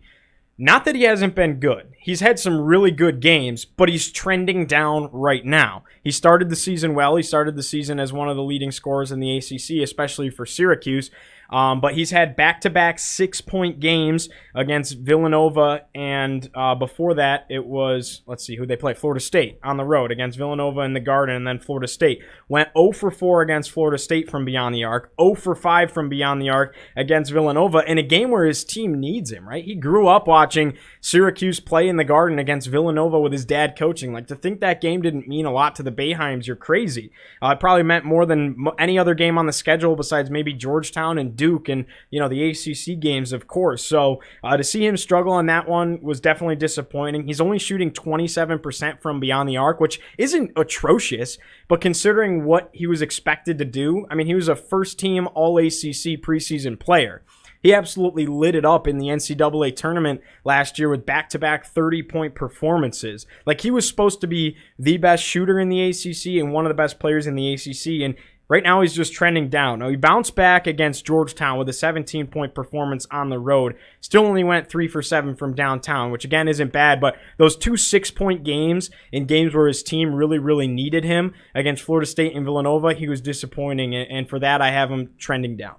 Speaker 3: Not that he hasn't been good. He's had some really good games, but he's trending down right now. He started the season well. He started the season as one of the leading scorers in the ACC, especially for Syracuse. But he's had back-to-back 6-point games against Villanova, and before that it was, let's see, who they play, Florida State on the road against Villanova in the Garden, and then Florida State. Went 0 for 4 against Florida State from beyond the arc, 0 for 5 from beyond the arc against Villanova in a game where his team needs him, right? He grew up watching Syracuse play in the Garden against Villanova with his dad coaching. Like, to think that game didn't mean a lot to the Boeheims, you're crazy. It probably meant more than any other game on the schedule besides maybe Georgetown and Duke and the ACC games, of course. So to see him struggle on that one was definitely disappointing. He's only shooting 27% from beyond the arc, which isn't atrocious, but considering what he was expected to do, I mean, he was a first-team All-ACC preseason player. He absolutely lit it up in the NCAA tournament last year with back-to-back 30-point performances. Like, he was supposed to be the best shooter in the ACC and one of the best players in the ACC, and right now he's just trending down. Now, he bounced back against Georgetown with a 17-point performance on the road. Still only went 3 for 7 from downtown, which again isn't bad, but those 2 6-point games in games where his team really, really needed him against Florida State and Villanova, he was disappointing, and for that I have him trending down.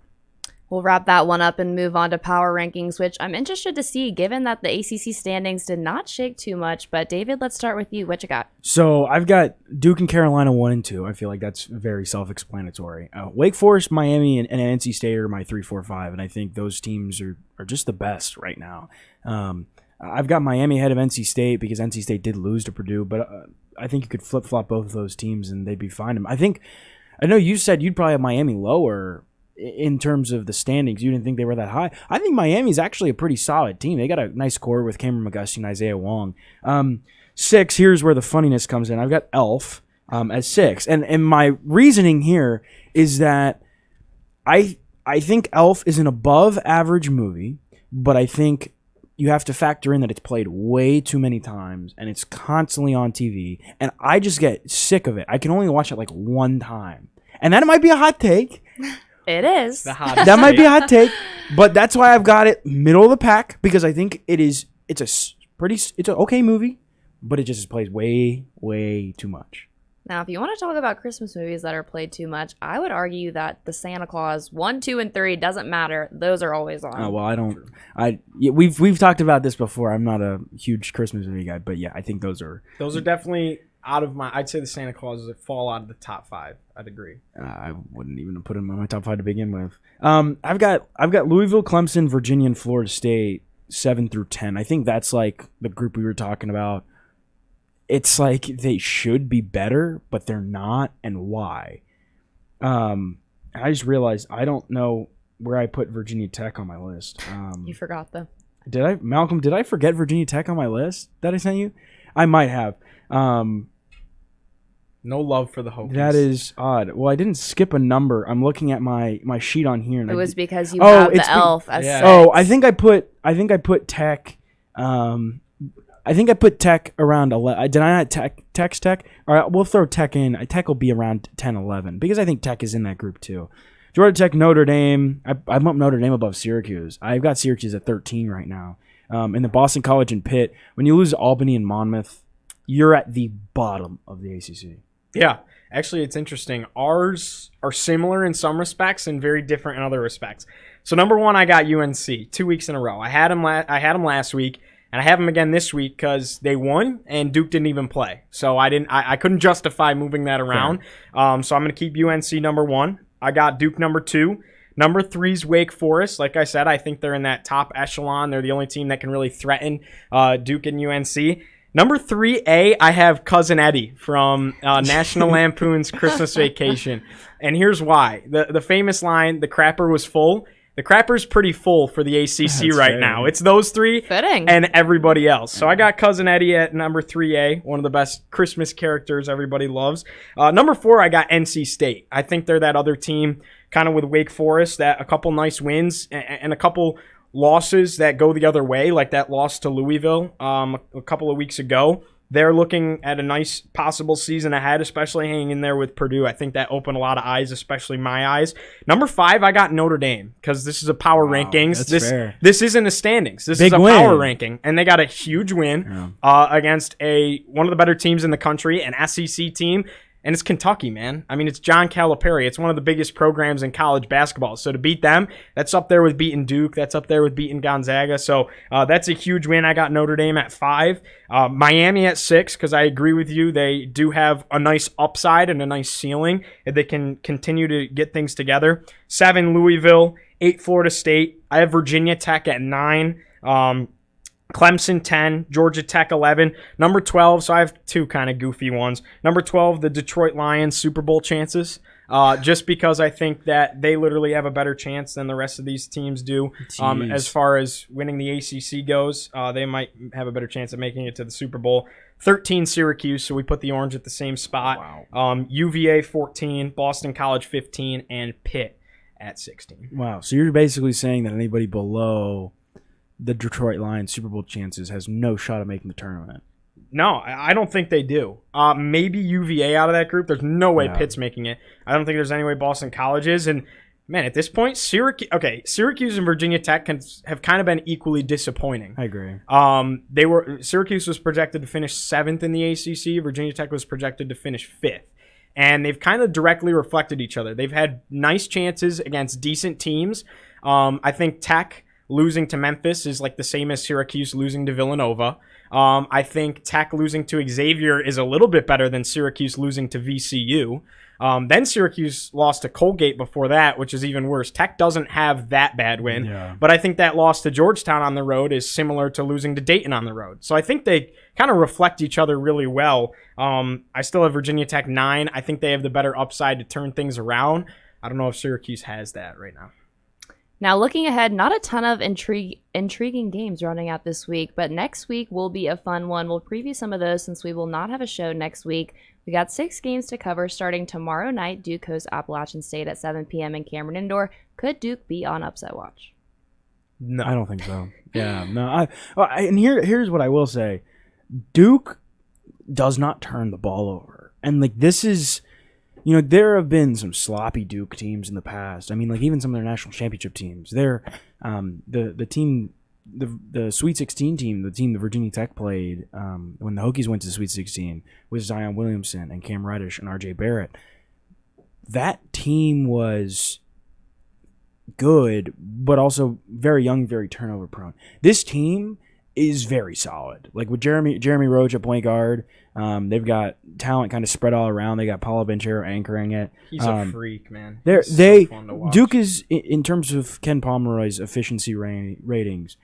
Speaker 1: We'll wrap that one up and move on to power rankings, which I'm interested to see given that the ACC standings did not shake too much. But David, let's start with you. What you got?
Speaker 2: So I've got Duke and Carolina 1 and 2. I feel like that's very self-explanatory. Wake Forest, Miami, and NC State are my 3, 4, 5, and I think those teams are just the best right now. I've got Miami ahead of NC State because NC State did lose to Purdue, but I think you could flip-flop both of those teams and they'd be fine. I know you said you'd probably have Miami lower in terms of the standings. You didn't think they were that high. I think Miami's actually a pretty solid team. They got a nice core with Cameron McGusty and Isaiah Wong. 6, here's where the funniness comes in. I've got Elf at 6. And my reasoning here is that I think Elf is an above average movie, but I think you have to factor in that it's played way too many times and it's constantly on TV. And I just get sick of it. I can only watch it like one time. And that might be a hot take.
Speaker 1: It is.
Speaker 2: That might be a hot take, but that's why I've got it middle of the pack because I think it's an okay movie, but it just plays way, way too much.
Speaker 1: Now, if you want to talk about Christmas movies that are played too much, I would argue that the Santa Claus 1, 2, and 3 doesn't matter. Those are always on.
Speaker 2: Oh, well, we've talked about this before. I'm not a huge Christmas movie guy, but yeah, I think those are
Speaker 3: definitely out of I'd say the Santa Clauses fall out of the top 5. I'd agree.
Speaker 2: I wouldn't even put them in my top 5 to begin with. I've got Louisville, Clemson, Virginia, and Florida State 7 through 10. I think that's like the group we were talking about. It's like they should be better, but they're not, and why? I just realized I don't know where I put Virginia Tech on my list.
Speaker 1: You forgot them.
Speaker 2: Did I, Malcolm? Did I forget Virginia Tech on my list that I sent you? I might have.
Speaker 3: No love for the Hokies.
Speaker 2: That is odd. Well, I didn't skip a number. I'm looking at my sheet on here. And
Speaker 1: it was because you have the Elf as 6.
Speaker 2: Oh, I think I put Tech. I think I put Tech around 11. Did I not text Tech? All right, we'll throw Tech in. Tech will be around 10, 11 because I think Tech is in that group too. Georgia Tech, Notre Dame. I bumped Notre Dame above Syracuse. I've got Syracuse at 13 right now. And the Boston College and Pitt. When you lose Albany and Monmouth, you're at the bottom of the ACC.
Speaker 3: Yeah. Actually, it's interesting. Ours are similar in some respects and very different in other respects. So number one, I got UNC 2 weeks in a row. I had them last week, and I have them again this week because they won and Duke didn't even play. So I couldn't justify moving that around. So I'm going to keep UNC number one. I got Duke number two. Number three's Wake Forest. Like I said, I think they're in that top echelon. They're the only team that can really threaten Duke and UNC. Number 3A, I have Cousin Eddie from National Lampoon's Christmas Vacation. And here's why. The famous line, the crapper was full. The crapper's pretty full for the ACC right now. It's those three and everybody else. So I got Cousin Eddie at number 3A, one of the best Christmas characters everybody loves. Number 4, I got NC State. I think they're that other team kind of with Wake Forest, that a couple nice wins and a couple losses that go the other way, like that loss to Louisville a couple of weeks ago. They're looking at a nice possible season ahead, especially hanging in there with Purdue. I think that opened a lot of eyes, especially my eyes. Number 5, I got Notre Dame because this is a power rankings. This isn't a standings. This is a power ranking, and they got a huge win against one of the better teams in the country, an SEC team. And it's Kentucky, man. I mean, it's John Calipari. It's one of the biggest programs in college basketball. So to beat them, that's up there with beating Duke. That's up there with beating Gonzaga. So that's a huge win. I got Notre Dame at 5. Miami at 6 because I agree with you. They do have a nice upside and a nice ceiling if they can continue to get things together. 7, Louisville. 8, Florida State. I have Virginia Tech at 9. Clemson 10, Georgia Tech 11, number 12, so I have two kind of goofy ones. Number 12, the Detroit Lions Super Bowl chances, just because I think that they literally have a better chance than the rest of these teams do. As far as winning the ACC goes, they might have a better chance of making it to the Super Bowl. 13, Syracuse, so we put the Orange at the same spot. Wow. UVA 14, Boston College 15, and Pitt at 16.
Speaker 2: Wow, so you're basically saying that anybody below the Detroit Lions Super Bowl chances has no shot of making the tournament.
Speaker 3: No, I don't think they do. Maybe UVA out of that group. There's no way Pitt's making it. I don't think there's any way Boston College is. And, man, at this point, Syracuse and Virginia Tech have kind of been equally disappointing.
Speaker 2: I agree.
Speaker 3: Syracuse was projected to finish 7th in the ACC. Virginia Tech was projected to finish 5th. And they've kind of directly reflected each other. They've had nice chances against decent teams. I think Tech losing to Memphis is like the same as Syracuse losing to Villanova. I think Tech losing to Xavier is a little bit better than Syracuse losing to VCU. Then Syracuse lost to Colgate before that, which is even worse. Tech doesn't have that bad win, but I think that loss to Georgetown on the road is similar to losing to Dayton on the road. So I think they kind of reflect each other really well. I still have Virginia Tech 9. I think they have the better upside to turn things around. I don't know if Syracuse has that right now.
Speaker 1: Now, looking ahead, not a ton of intriguing games running out this week, but next week will be a fun one. We'll preview some of those since we will not have a show next week. We got 6 games to cover starting tomorrow night. Duke hosts Appalachian State at 7 p.m. in Cameron Indoor. Could Duke be on upset watch?
Speaker 2: No, I don't think so. Yeah, no. And here's what I will say: Duke does not turn the ball over, and like this is. You know, there have been some sloppy Duke teams in the past. I mean, like even some of their national championship teams. They're the team, the Sweet 16 team, the team that Virginia Tech played when the Hokies went to the Sweet 16 with Zion Williamson and Cam Reddish and R.J. Barrett. That team was good, but also very young, very turnover prone. This team is very solid. Like with Jeremy Roach at point guard, they've got talent kind of spread all around. They got Paulo Banchero anchoring it.
Speaker 3: He's a freak, man.
Speaker 2: So fun to watch. Duke is, in terms of Ken Pomeroy's efficiency ratings,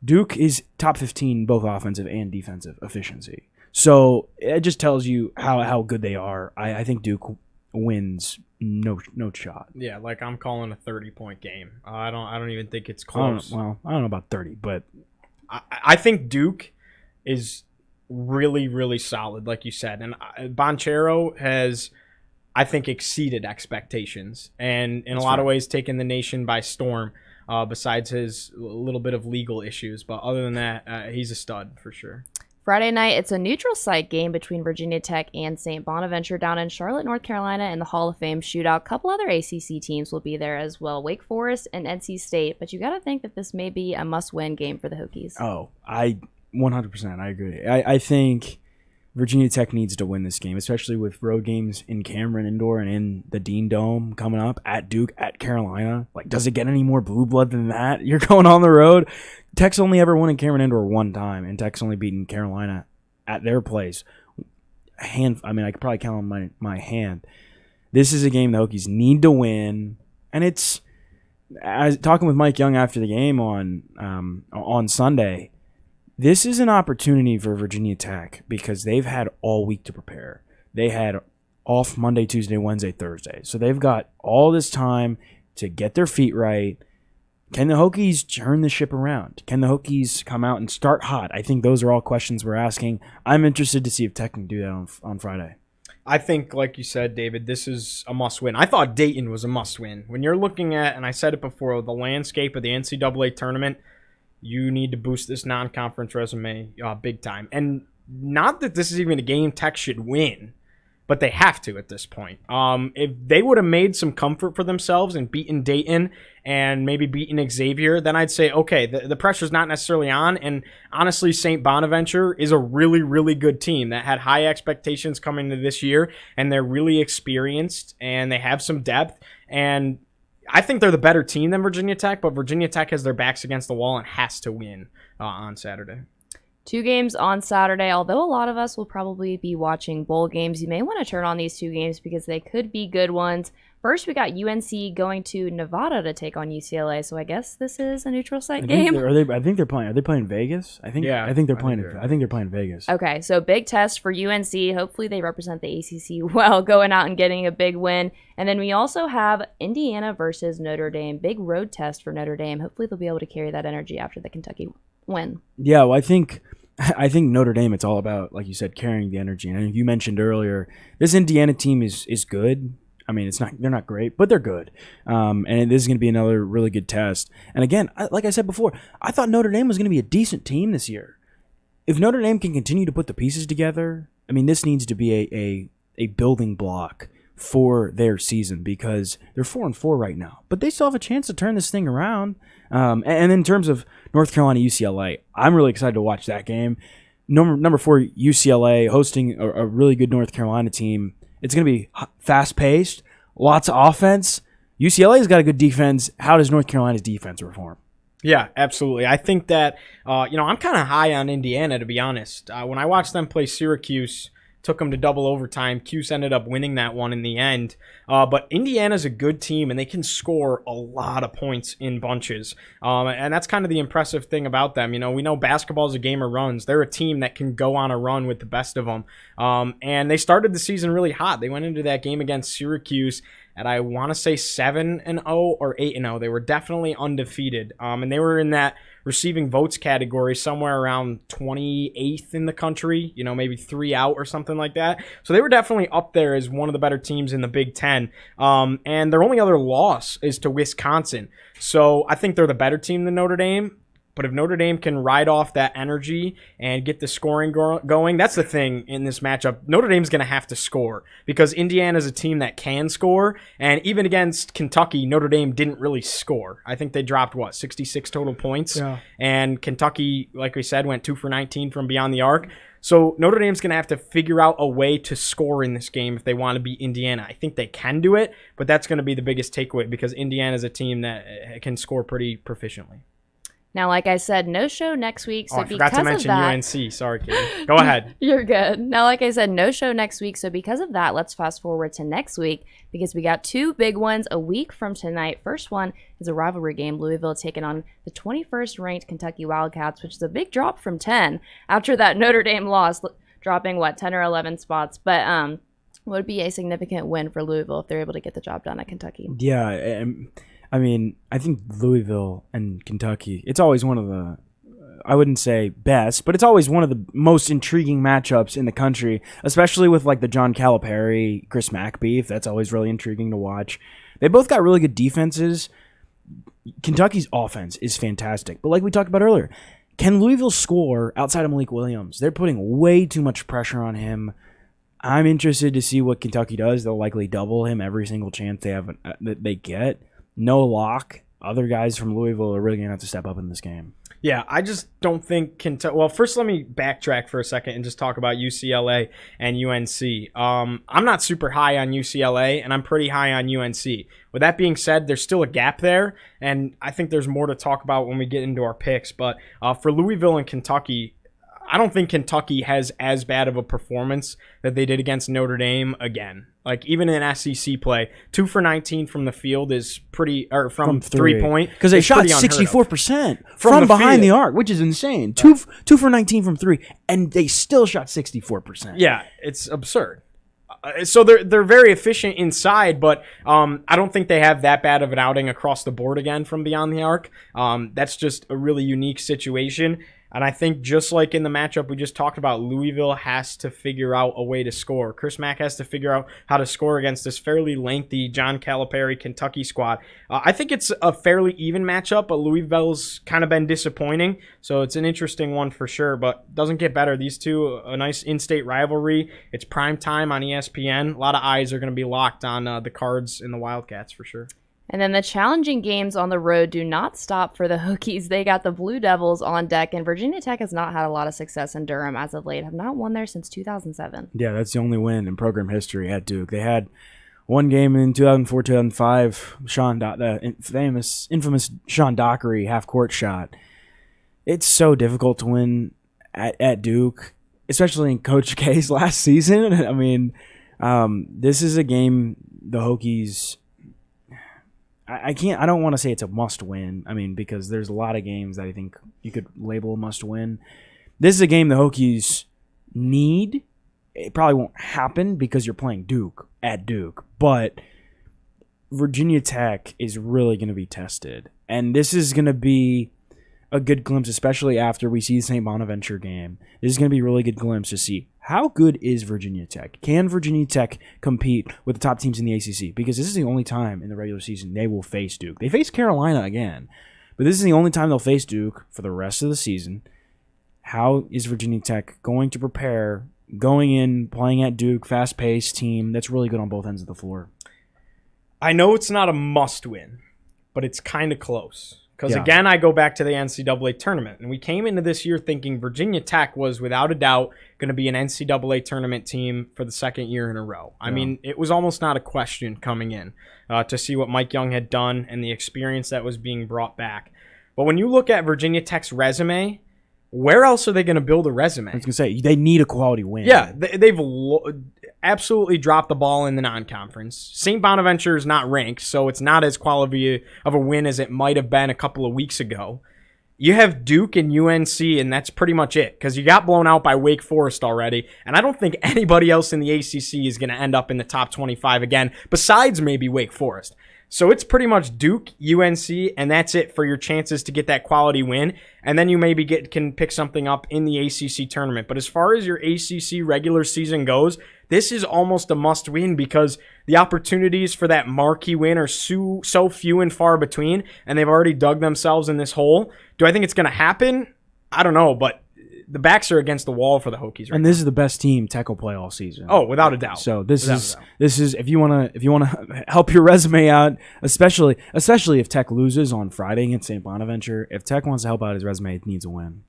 Speaker 2: Duke is top 15 both offensive and defensive efficiency. So it just tells you how good they are. I think Duke wins no shot.
Speaker 3: Yeah, like I'm calling a 30-point game. I don't even think it's close.
Speaker 2: I don't know about 30, but
Speaker 3: I think Duke is really, really solid, like you said. And Banchero has, I think, exceeded expectations and in a lot of ways taken the nation by storm, besides his little bit of legal issues. But other than that, he's a stud for sure.
Speaker 1: Friday night, it's a neutral site game between Virginia Tech and St. Bonaventure down in Charlotte, North Carolina in the Hall of Fame shootout. A couple other ACC teams will be there as well, Wake Forest and NC State. But you got to think that this may be a must-win game for the Hokies.
Speaker 2: Oh, 100%. I agree. I think Virginia Tech needs to win this game, especially with road games in Cameron Indoor and in the Dean Dome coming up, at Duke, at Carolina. Like, does it get any more blue blood than that? You're going on the road. Tech's only ever won in Cameron Indoor one time, and Tech's only beaten Carolina at their place. I could probably count on my hand. This is a game the Hokies need to win, and it's, as talking with Mike Young after the game on Sunday, this is an opportunity for Virginia Tech because they've had all week to prepare. They had off Monday, Tuesday, Wednesday, Thursday. So they've got all this time to get their feet right. Can the Hokies turn the ship around? Can the Hokies come out and start hot? I think those are all questions we're asking. I'm interested to see if Tech can do that on Friday.
Speaker 3: I think, like you said, David, this is a must-win. I thought Dayton was a must-win. When you're looking at, and I said it before, the landscape of the NCAA tournament, you need to boost this non-conference resume big time. And not that this is even a game Tech should win, but they have to at this point. If they would have made some comfort for themselves and beaten Dayton and maybe beaten Xavier, then I'd say, okay, the pressure's not necessarily on. And honestly, St. Bonaventure is a really, really good team that had high expectations coming into this year, and they're really experienced, and they have some depth. And I think they're the better team than Virginia Tech, but Virginia Tech has their backs against the wall and has to win on Saturday.
Speaker 1: 2 games on Saturday, although a lot of us will probably be watching bowl games. You may want to turn on these 2 games because they could be good ones. First, we got UNC going to Nevada to take on UCLA, so I guess this is a neutral site game.
Speaker 2: I think they're playing. Are they playing Vegas? I think they're playing Vegas.
Speaker 1: Okay, so big test for UNC. Hopefully they represent the ACC well, going out and getting a big win. And then we also have Indiana versus Notre Dame. Big road test for Notre Dame. Hopefully they'll be able to carry that energy after the Kentucky win.
Speaker 2: Yeah, well, I think Notre Dame, it's all about, like you said, carrying the energy. And you mentioned earlier, this Indiana team is good. I mean, they're not great, but they're good. And this is going to be another really good test. And again, like I said before, I thought Notre Dame was going to be a decent team this year. If Notre Dame can continue to put the pieces together, I mean, this needs to be a building block for their season because they're 4-4 right now. But they still have a chance to turn this thing around. And in terms of North Carolina UCLA, I'm really excited to watch that game. Number 4 UCLA hosting a really good North Carolina team. It's going to be fast-paced, lots of offense. UCLA's got a good defense. How does North Carolina's defense perform?
Speaker 3: Yeah, absolutely. I think that, I'm kind of high on Indiana, to be honest. When I watched them play Syracuse, took them to double overtime. Cuse ended up winning that one in the end. But Indiana's a good team, and they can score a lot of points in bunches. And that's kind of the impressive thing about them. You know, we know basketball is a game of runs. They're a team that can go on a run with the best of them. And they started the season really hot. They went into that game against Syracuse at, I want to say, 7-0 or 8-0. They were definitely undefeated. And they were in that receiving votes category somewhere around 28th in the country, maybe 3 out or something like that. So they were definitely up there as one of the better teams in the Big Ten. And their only other loss is to Wisconsin. So I think they're the better team than Notre Dame. But if Notre Dame can ride off that energy and get the scoring going, that's the thing in this matchup. Notre Dame's going to have to score because Indiana's a team that can score. And even against Kentucky, Notre Dame didn't really score. I think they dropped, 66 total points. Yeah. And Kentucky, like we said, went 2 for 19 from beyond the arc. So Notre Dame's going to have to figure out a way to score in this game if they want to beat Indiana. I think they can do it, but that's going to be the biggest takeaway because Indiana's a team that can score pretty proficiently.
Speaker 1: Now, like I said, no show next week. So
Speaker 3: I forgot to mention UNC. Sorry, Katie. Go ahead.
Speaker 1: You're good. Now, like I said, no show next week. So because of that, let's fast forward to next week because we got 2 big ones a week from tonight. First one is a rivalry game. Louisville taking on the 21st ranked Kentucky Wildcats, which is a big drop from 10 after that Notre Dame loss, dropping 10 or 11 spots. But would be a significant win for Louisville if they're able to get the job done at Kentucky.
Speaker 2: Yeah, I mean, I think Louisville and Kentucky, it's always one of the, I wouldn't say best, but it's always one of the most intriguing matchups in the country, especially with the John Calipari, Chris Mack beef. That's always really intriguing to watch. They both got really good defenses. Kentucky's offense is fantastic. But like we talked about earlier, Can Louisville score outside of Malik Williams? They're putting way too much pressure on him. I'm interested to see what Kentucky does. They'll likely double him every single chance they get. No lock. Other guys from Louisville are really going to have to step up in this game.
Speaker 3: Yeah, I just don't think Kentucky. Well, first let me backtrack for a second and just talk about UCLA and UNC. I'm not super high on UCLA, and I'm pretty high on UNC. With that being said, there's still a gap there, and I think there's more to talk about when we get into our picks. But for Louisville and Kentucky, I don't think Kentucky has as bad of a performance that they did against Notre Dame again. Like, even in SEC play, 2 for 19 from the field is pretty, or from 3-point.
Speaker 2: Because they shot 64% from behind the arc, which is insane. 2 for 19 from 3, and they still shot 64%.
Speaker 3: Yeah, it's absurd. So they're very efficient inside, but I don't think they have that bad of an outing across the board again from beyond the arc. That's just a really unique situation. And I think just like in the matchup we just talked about, Louisville has to figure out a way to score. Chris Mack has to figure out how to score against this fairly lengthy John Calipari Kentucky squad. I think it's a fairly even matchup, but Louisville's kind of been disappointing. So it's an interesting one for sure, but doesn't get better. These two, a nice in-state rivalry. It's prime time on ESPN. A lot of eyes are going to be locked on the Cards and the Wildcats for sure.
Speaker 1: And then the challenging games on the road do not stop for the Hokies. They got the Blue Devils on deck, and Virginia Tech has not had a lot of success in Durham as of late. Have not won there since 2007.
Speaker 2: Yeah, that's the only win in program history at Duke. They had one game in 2004-2005, the infamous Sean Dockery half-court shot. It's so difficult to win at Duke, especially in Coach K's last season. I mean, this is a game the Hokies... I don't want to say it's a must win. I mean, because there's a lot of games that I think you could label a must win. This is a game the Hokies need. It probably won't happen because you're playing Duke at Duke, but Virginia Tech is really going to be tested. And this is going to be a good glimpse, especially after we see the St. Bonaventure game. This is going to be a really good glimpse to see how good is Virginia Tech. Can Virginia Tech compete with the top teams in the ACC? Because this is the only time in the regular season they will face Duke. They face Carolina again, but this is the only time they'll face Duke for the rest of the season. How is Virginia Tech going to prepare, going in, playing at Duke, fast-paced team that's really good on both ends of the floor?
Speaker 3: I know it's not a must-win, but it's kind of close. Because, again, I go back to the NCAA tournament, and we came into this year thinking Virginia Tech was, without a doubt, going to be an NCAA tournament team for the second year in a row. I mean, it was almost not a question coming in to see what Mike Young had done and the experience that was being brought back. But when you look at Virginia Tech's resume, where else are they going to build a resume?
Speaker 2: I was going to say, they need a quality win.
Speaker 3: Yeah, they've absolutely dropped the ball in the non-conference. St. Bonaventure is not ranked, so it's not as quality of a win as it might have been a couple of weeks ago. You have Duke and UNC, and that's pretty much it, because you got blown out by Wake Forest already, and I don't think anybody else in the ACC is going to end up in the top 25 again, besides maybe Wake Forest. So it's pretty much Duke, UNC, and that's it for your chances to get that quality win. And then you maybe can pick something up in the ACC tournament. But as far as your ACC regular season goes, this is almost a must win because the opportunities for that marquee win are so few and far between, and they've already dug themselves in this hole. Do I think it's going to happen? I don't know, but the backs are against the wall for the Hokies right
Speaker 2: and this is the best team Tech will play all season.
Speaker 3: Oh, without a doubt.
Speaker 2: So this is if you want to help your resume out, especially if Tech loses on Friday against St. Bonaventure. If Tech wants to help out his resume, it needs a win.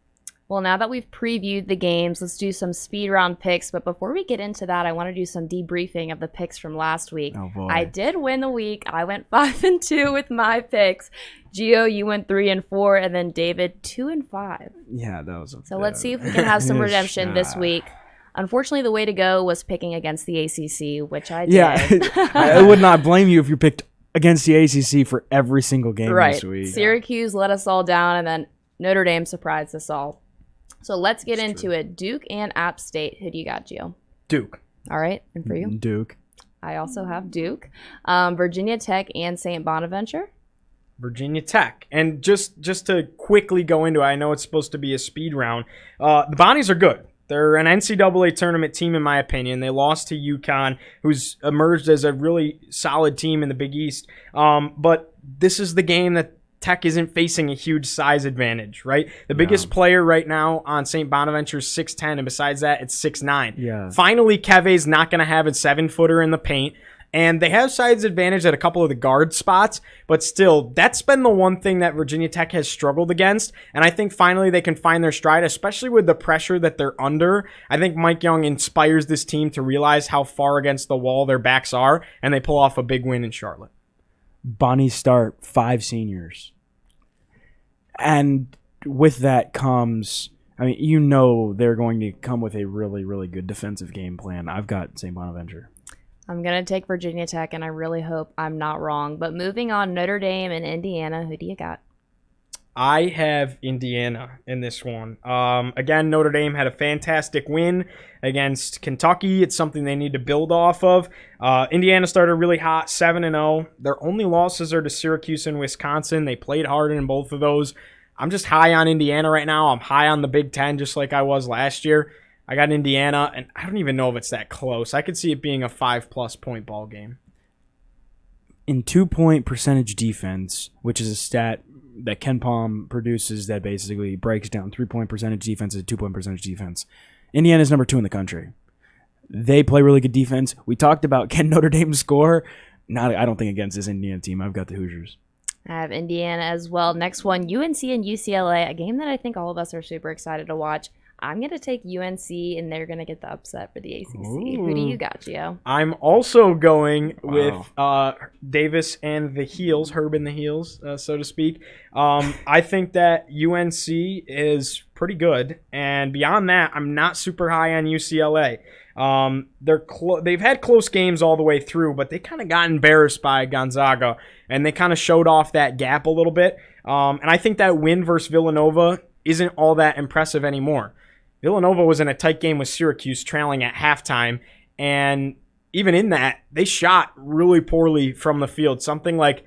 Speaker 1: Well, now that we've previewed the games, let's do some speed round picks. But before we get into that, I want to do some debriefing of the picks from last week.
Speaker 2: Oh boy.
Speaker 1: I did win the week. I went 5-2 with my picks. Gio, you went 3-4, and then David 2-5.
Speaker 2: Yeah, that was.
Speaker 1: So let's see if we can have some redemption this week. Unfortunately, the way to go was picking against the ACC, which I did.
Speaker 2: Yeah, I would not blame you if you picked against the ACC for every single game this week.
Speaker 1: Syracuse let us all down, and then Notre Dame surprised us all. So let's get into it. Duke and App State. Who do you got, Gio?
Speaker 3: Duke.
Speaker 1: All right. And for you?
Speaker 2: Duke.
Speaker 1: I also have Duke. Virginia Tech and St. Bonaventure.
Speaker 3: Virginia Tech. And just to quickly go into it, I know it's supposed to be a speed round. The Bonnies are good. They're an NCAA tournament team, in my opinion. They lost to UConn, who's emerged as a really solid team in the Big East. But this is the game that Tech isn't facing a huge size advantage, right? The biggest player right now on St. Bonaventure is 6'10", and besides that, it's 6'9".
Speaker 2: Yeah.
Speaker 3: Finally, Keve's not going to have a 7-footer in the paint. And they have size advantage at a couple of the guard spots, but still, that's been the one thing that Virginia Tech has struggled against. And I think finally they can find their stride, especially with the pressure that they're under. I think Mike Young inspires this team to realize how far against the wall their backs are, and they pull off a big win in Charlotte.
Speaker 2: Bonnie start 5 seniors. And with that comes, I mean, you know they're going to come with a really, really good defensive game plan. I've got St. Bonaventure.
Speaker 1: I'm going to take Virginia Tech, and I really hope I'm not wrong. But moving on, Notre Dame and Indiana, who do you got?
Speaker 3: I have Indiana in this one. Again, Notre Dame had a fantastic win against Kentucky. It's something they need to build off of. Indiana started really hot, 7-0. Their only losses are to Syracuse and Wisconsin. They played hard in both of those. I'm just high on Indiana right now. I'm high on the Big Ten, just like I was last year. I got Indiana, and I don't even know if it's that close. I could see it being a 5+ point ball game.
Speaker 2: In 2-point percentage defense, which is a stat that Ken Palm produces that basically breaks down 3-point percentage defense as 2-point percentage defense, Indiana's number 2 in the country. They play really good defense. We talked about can Notre Dame score. I don't think against this Indiana team. I've got the Hoosiers.
Speaker 1: I have Indiana as well. Next one, UNC and UCLA, a game that I think all of us are super excited to watch. I'm going to take UNC, and they're going to get the upset for the ACC.
Speaker 2: Ooh.
Speaker 1: Who do you got, Gio?
Speaker 3: I'm also going with Davis and the heels, Herb and the heels, so to speak. I think that UNC is pretty good, and beyond that, I'm not super high on UCLA. They've had close games all the way through, but they kind of got embarrassed by Gonzaga, and they kind of showed off that gap a little bit. And I think that win versus Villanova isn't all that impressive anymore. Villanova was in a tight game with Syracuse trailing at halftime, and even in that, they shot really poorly from the field, something like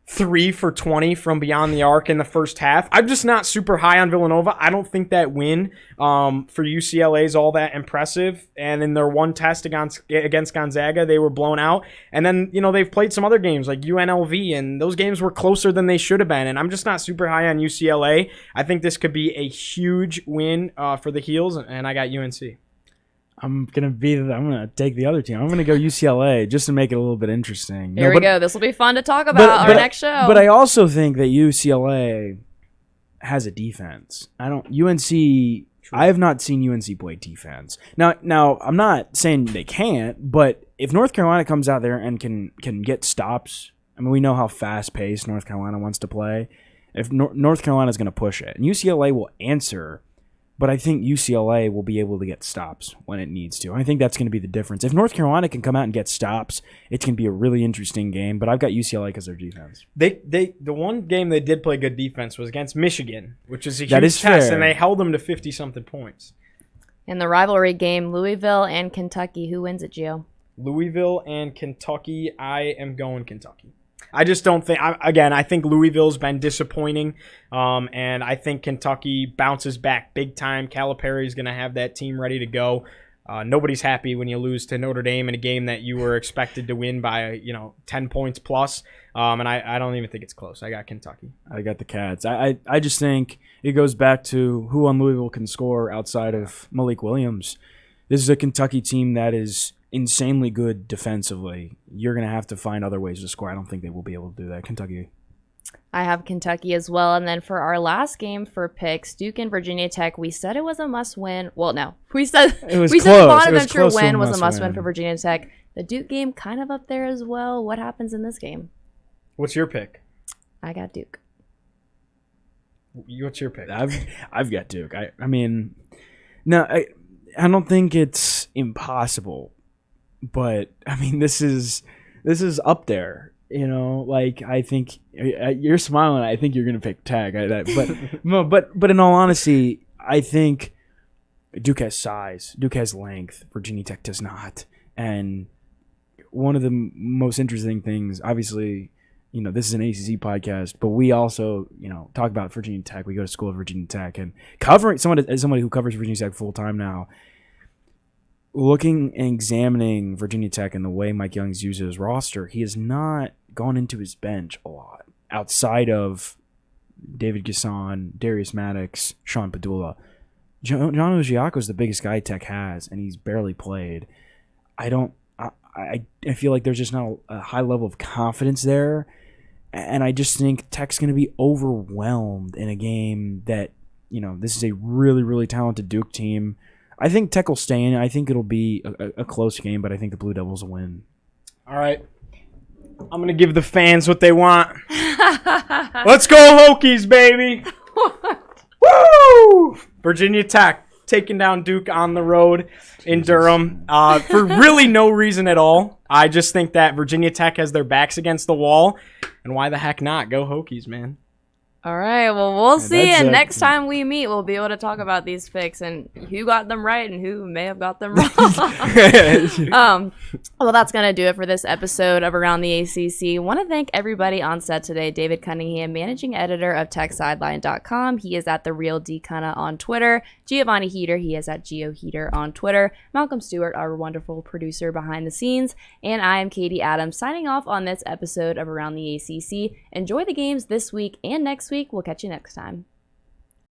Speaker 3: 3 for 20 from beyond the arc in the first half. I'm just not super high on Villanova. I don't think that win for UCLA is all that impressive. And in their one test against Gonzaga, they were blown out. And then, they've played some other games like UNLV, and those games were closer than they should have been. And I'm just not super high on UCLA. I think this could be a huge win for the Heels, and I got UNC.
Speaker 2: I'm gonna take the other team. I'm gonna go UCLA just to make it a little bit interesting.
Speaker 1: Here we go. This will be fun to talk about our next show.
Speaker 2: But I also think that UCLA has a defense. I have not seen UNC play defense. Now I'm not saying they can't, but if North Carolina comes out there and can get stops, I mean, we know how fast paced North Carolina wants to play. If North Carolina is going to push it, and UCLA will answer. But I think UCLA will be able to get stops when it needs to. I think that's going to be the difference. If North Carolina can come out and get stops, it's going to be a really interesting game. But I've got UCLA because of their defense.
Speaker 3: The one game they did play good defense was against Michigan, which is a huge test,
Speaker 2: fair.
Speaker 3: and they held them to 50-something points.
Speaker 1: In the rivalry game, Louisville and Kentucky, who wins it, Gio?
Speaker 3: Louisville and Kentucky. I am going Kentucky. I just don't think. I think Louisville's been disappointing, and I think Kentucky bounces back big time. Calipari's going to have that team ready to go. Nobody's happy when you lose to Notre Dame in a game that you were expected to win by 10 points plus. And I don't even think it's close. I got Kentucky.
Speaker 2: I got the Cats. I just think it goes back to who on Louisville can score outside of Malik Williams. This is a Kentucky team that is insanely good defensively. You're going to have to find other ways to score. I don't think they will be able to do that. Kentucky.
Speaker 1: I have Kentucky as well. And then for our last game for picks, Duke and Virginia Tech, we said it was a must-win. Well, no. We said
Speaker 2: close.
Speaker 1: The Bonaventure win was a must-win for Virginia Tech. The Duke game kind of up there as well. What happens in this game?
Speaker 3: What's your pick?
Speaker 1: I got Duke.
Speaker 3: What's your pick?
Speaker 2: I've got Duke. I mean, no, I don't think it's impossible. But I mean, this is up there, I think you're smiling. I think you're going to pick Tech, but in all honesty, I think Duke has size, Duke has length. Virginia Tech does not. And one of the most interesting things, obviously, this is an ACC podcast, but we also, talk about Virginia Tech. We go to school at Virginia Tech, and covering somebody who covers Virginia Tech full time now. Looking and examining Virginia Tech and the way Mike Young's used his roster, he has not gone into his bench a lot outside of David Gasson, Darius Maddox, Sean Padula. John Ojiako is the biggest guy Tech has, and he's barely played. I feel like there's just not a high level of confidence there, and I just think Tech's going to be overwhelmed in a game that, this is a really, really talented Duke team. I think Tech will stay in. I think it'll be a close game, but I think the Blue Devils will win.
Speaker 3: All right. I'm going to give the fans what they want. Let's go Hokies, baby. Woo! Virginia Tech taking down Duke on the road in Durham for really no reason at all. I just think that Virginia Tech has their backs against the wall, and why the heck not? Go Hokies, man.
Speaker 1: All right, well, we'll see. And next time we meet, we'll be able to talk about these picks and who got them right and who may have got them wrong. Well, that's going to do it for this episode of Around the ACC. Want to thank everybody on set today. David Cunningham, managing editor of TechSideline.com. He is at The Real D Cunna on Twitter. Giovanni Heater, he is at GeoHeater on Twitter. Malcolm Stewart, our wonderful producer behind the scenes. And I am Katie Adams, signing off on this episode of Around the ACC. Enjoy the games this week and next week. We'll catch you next time.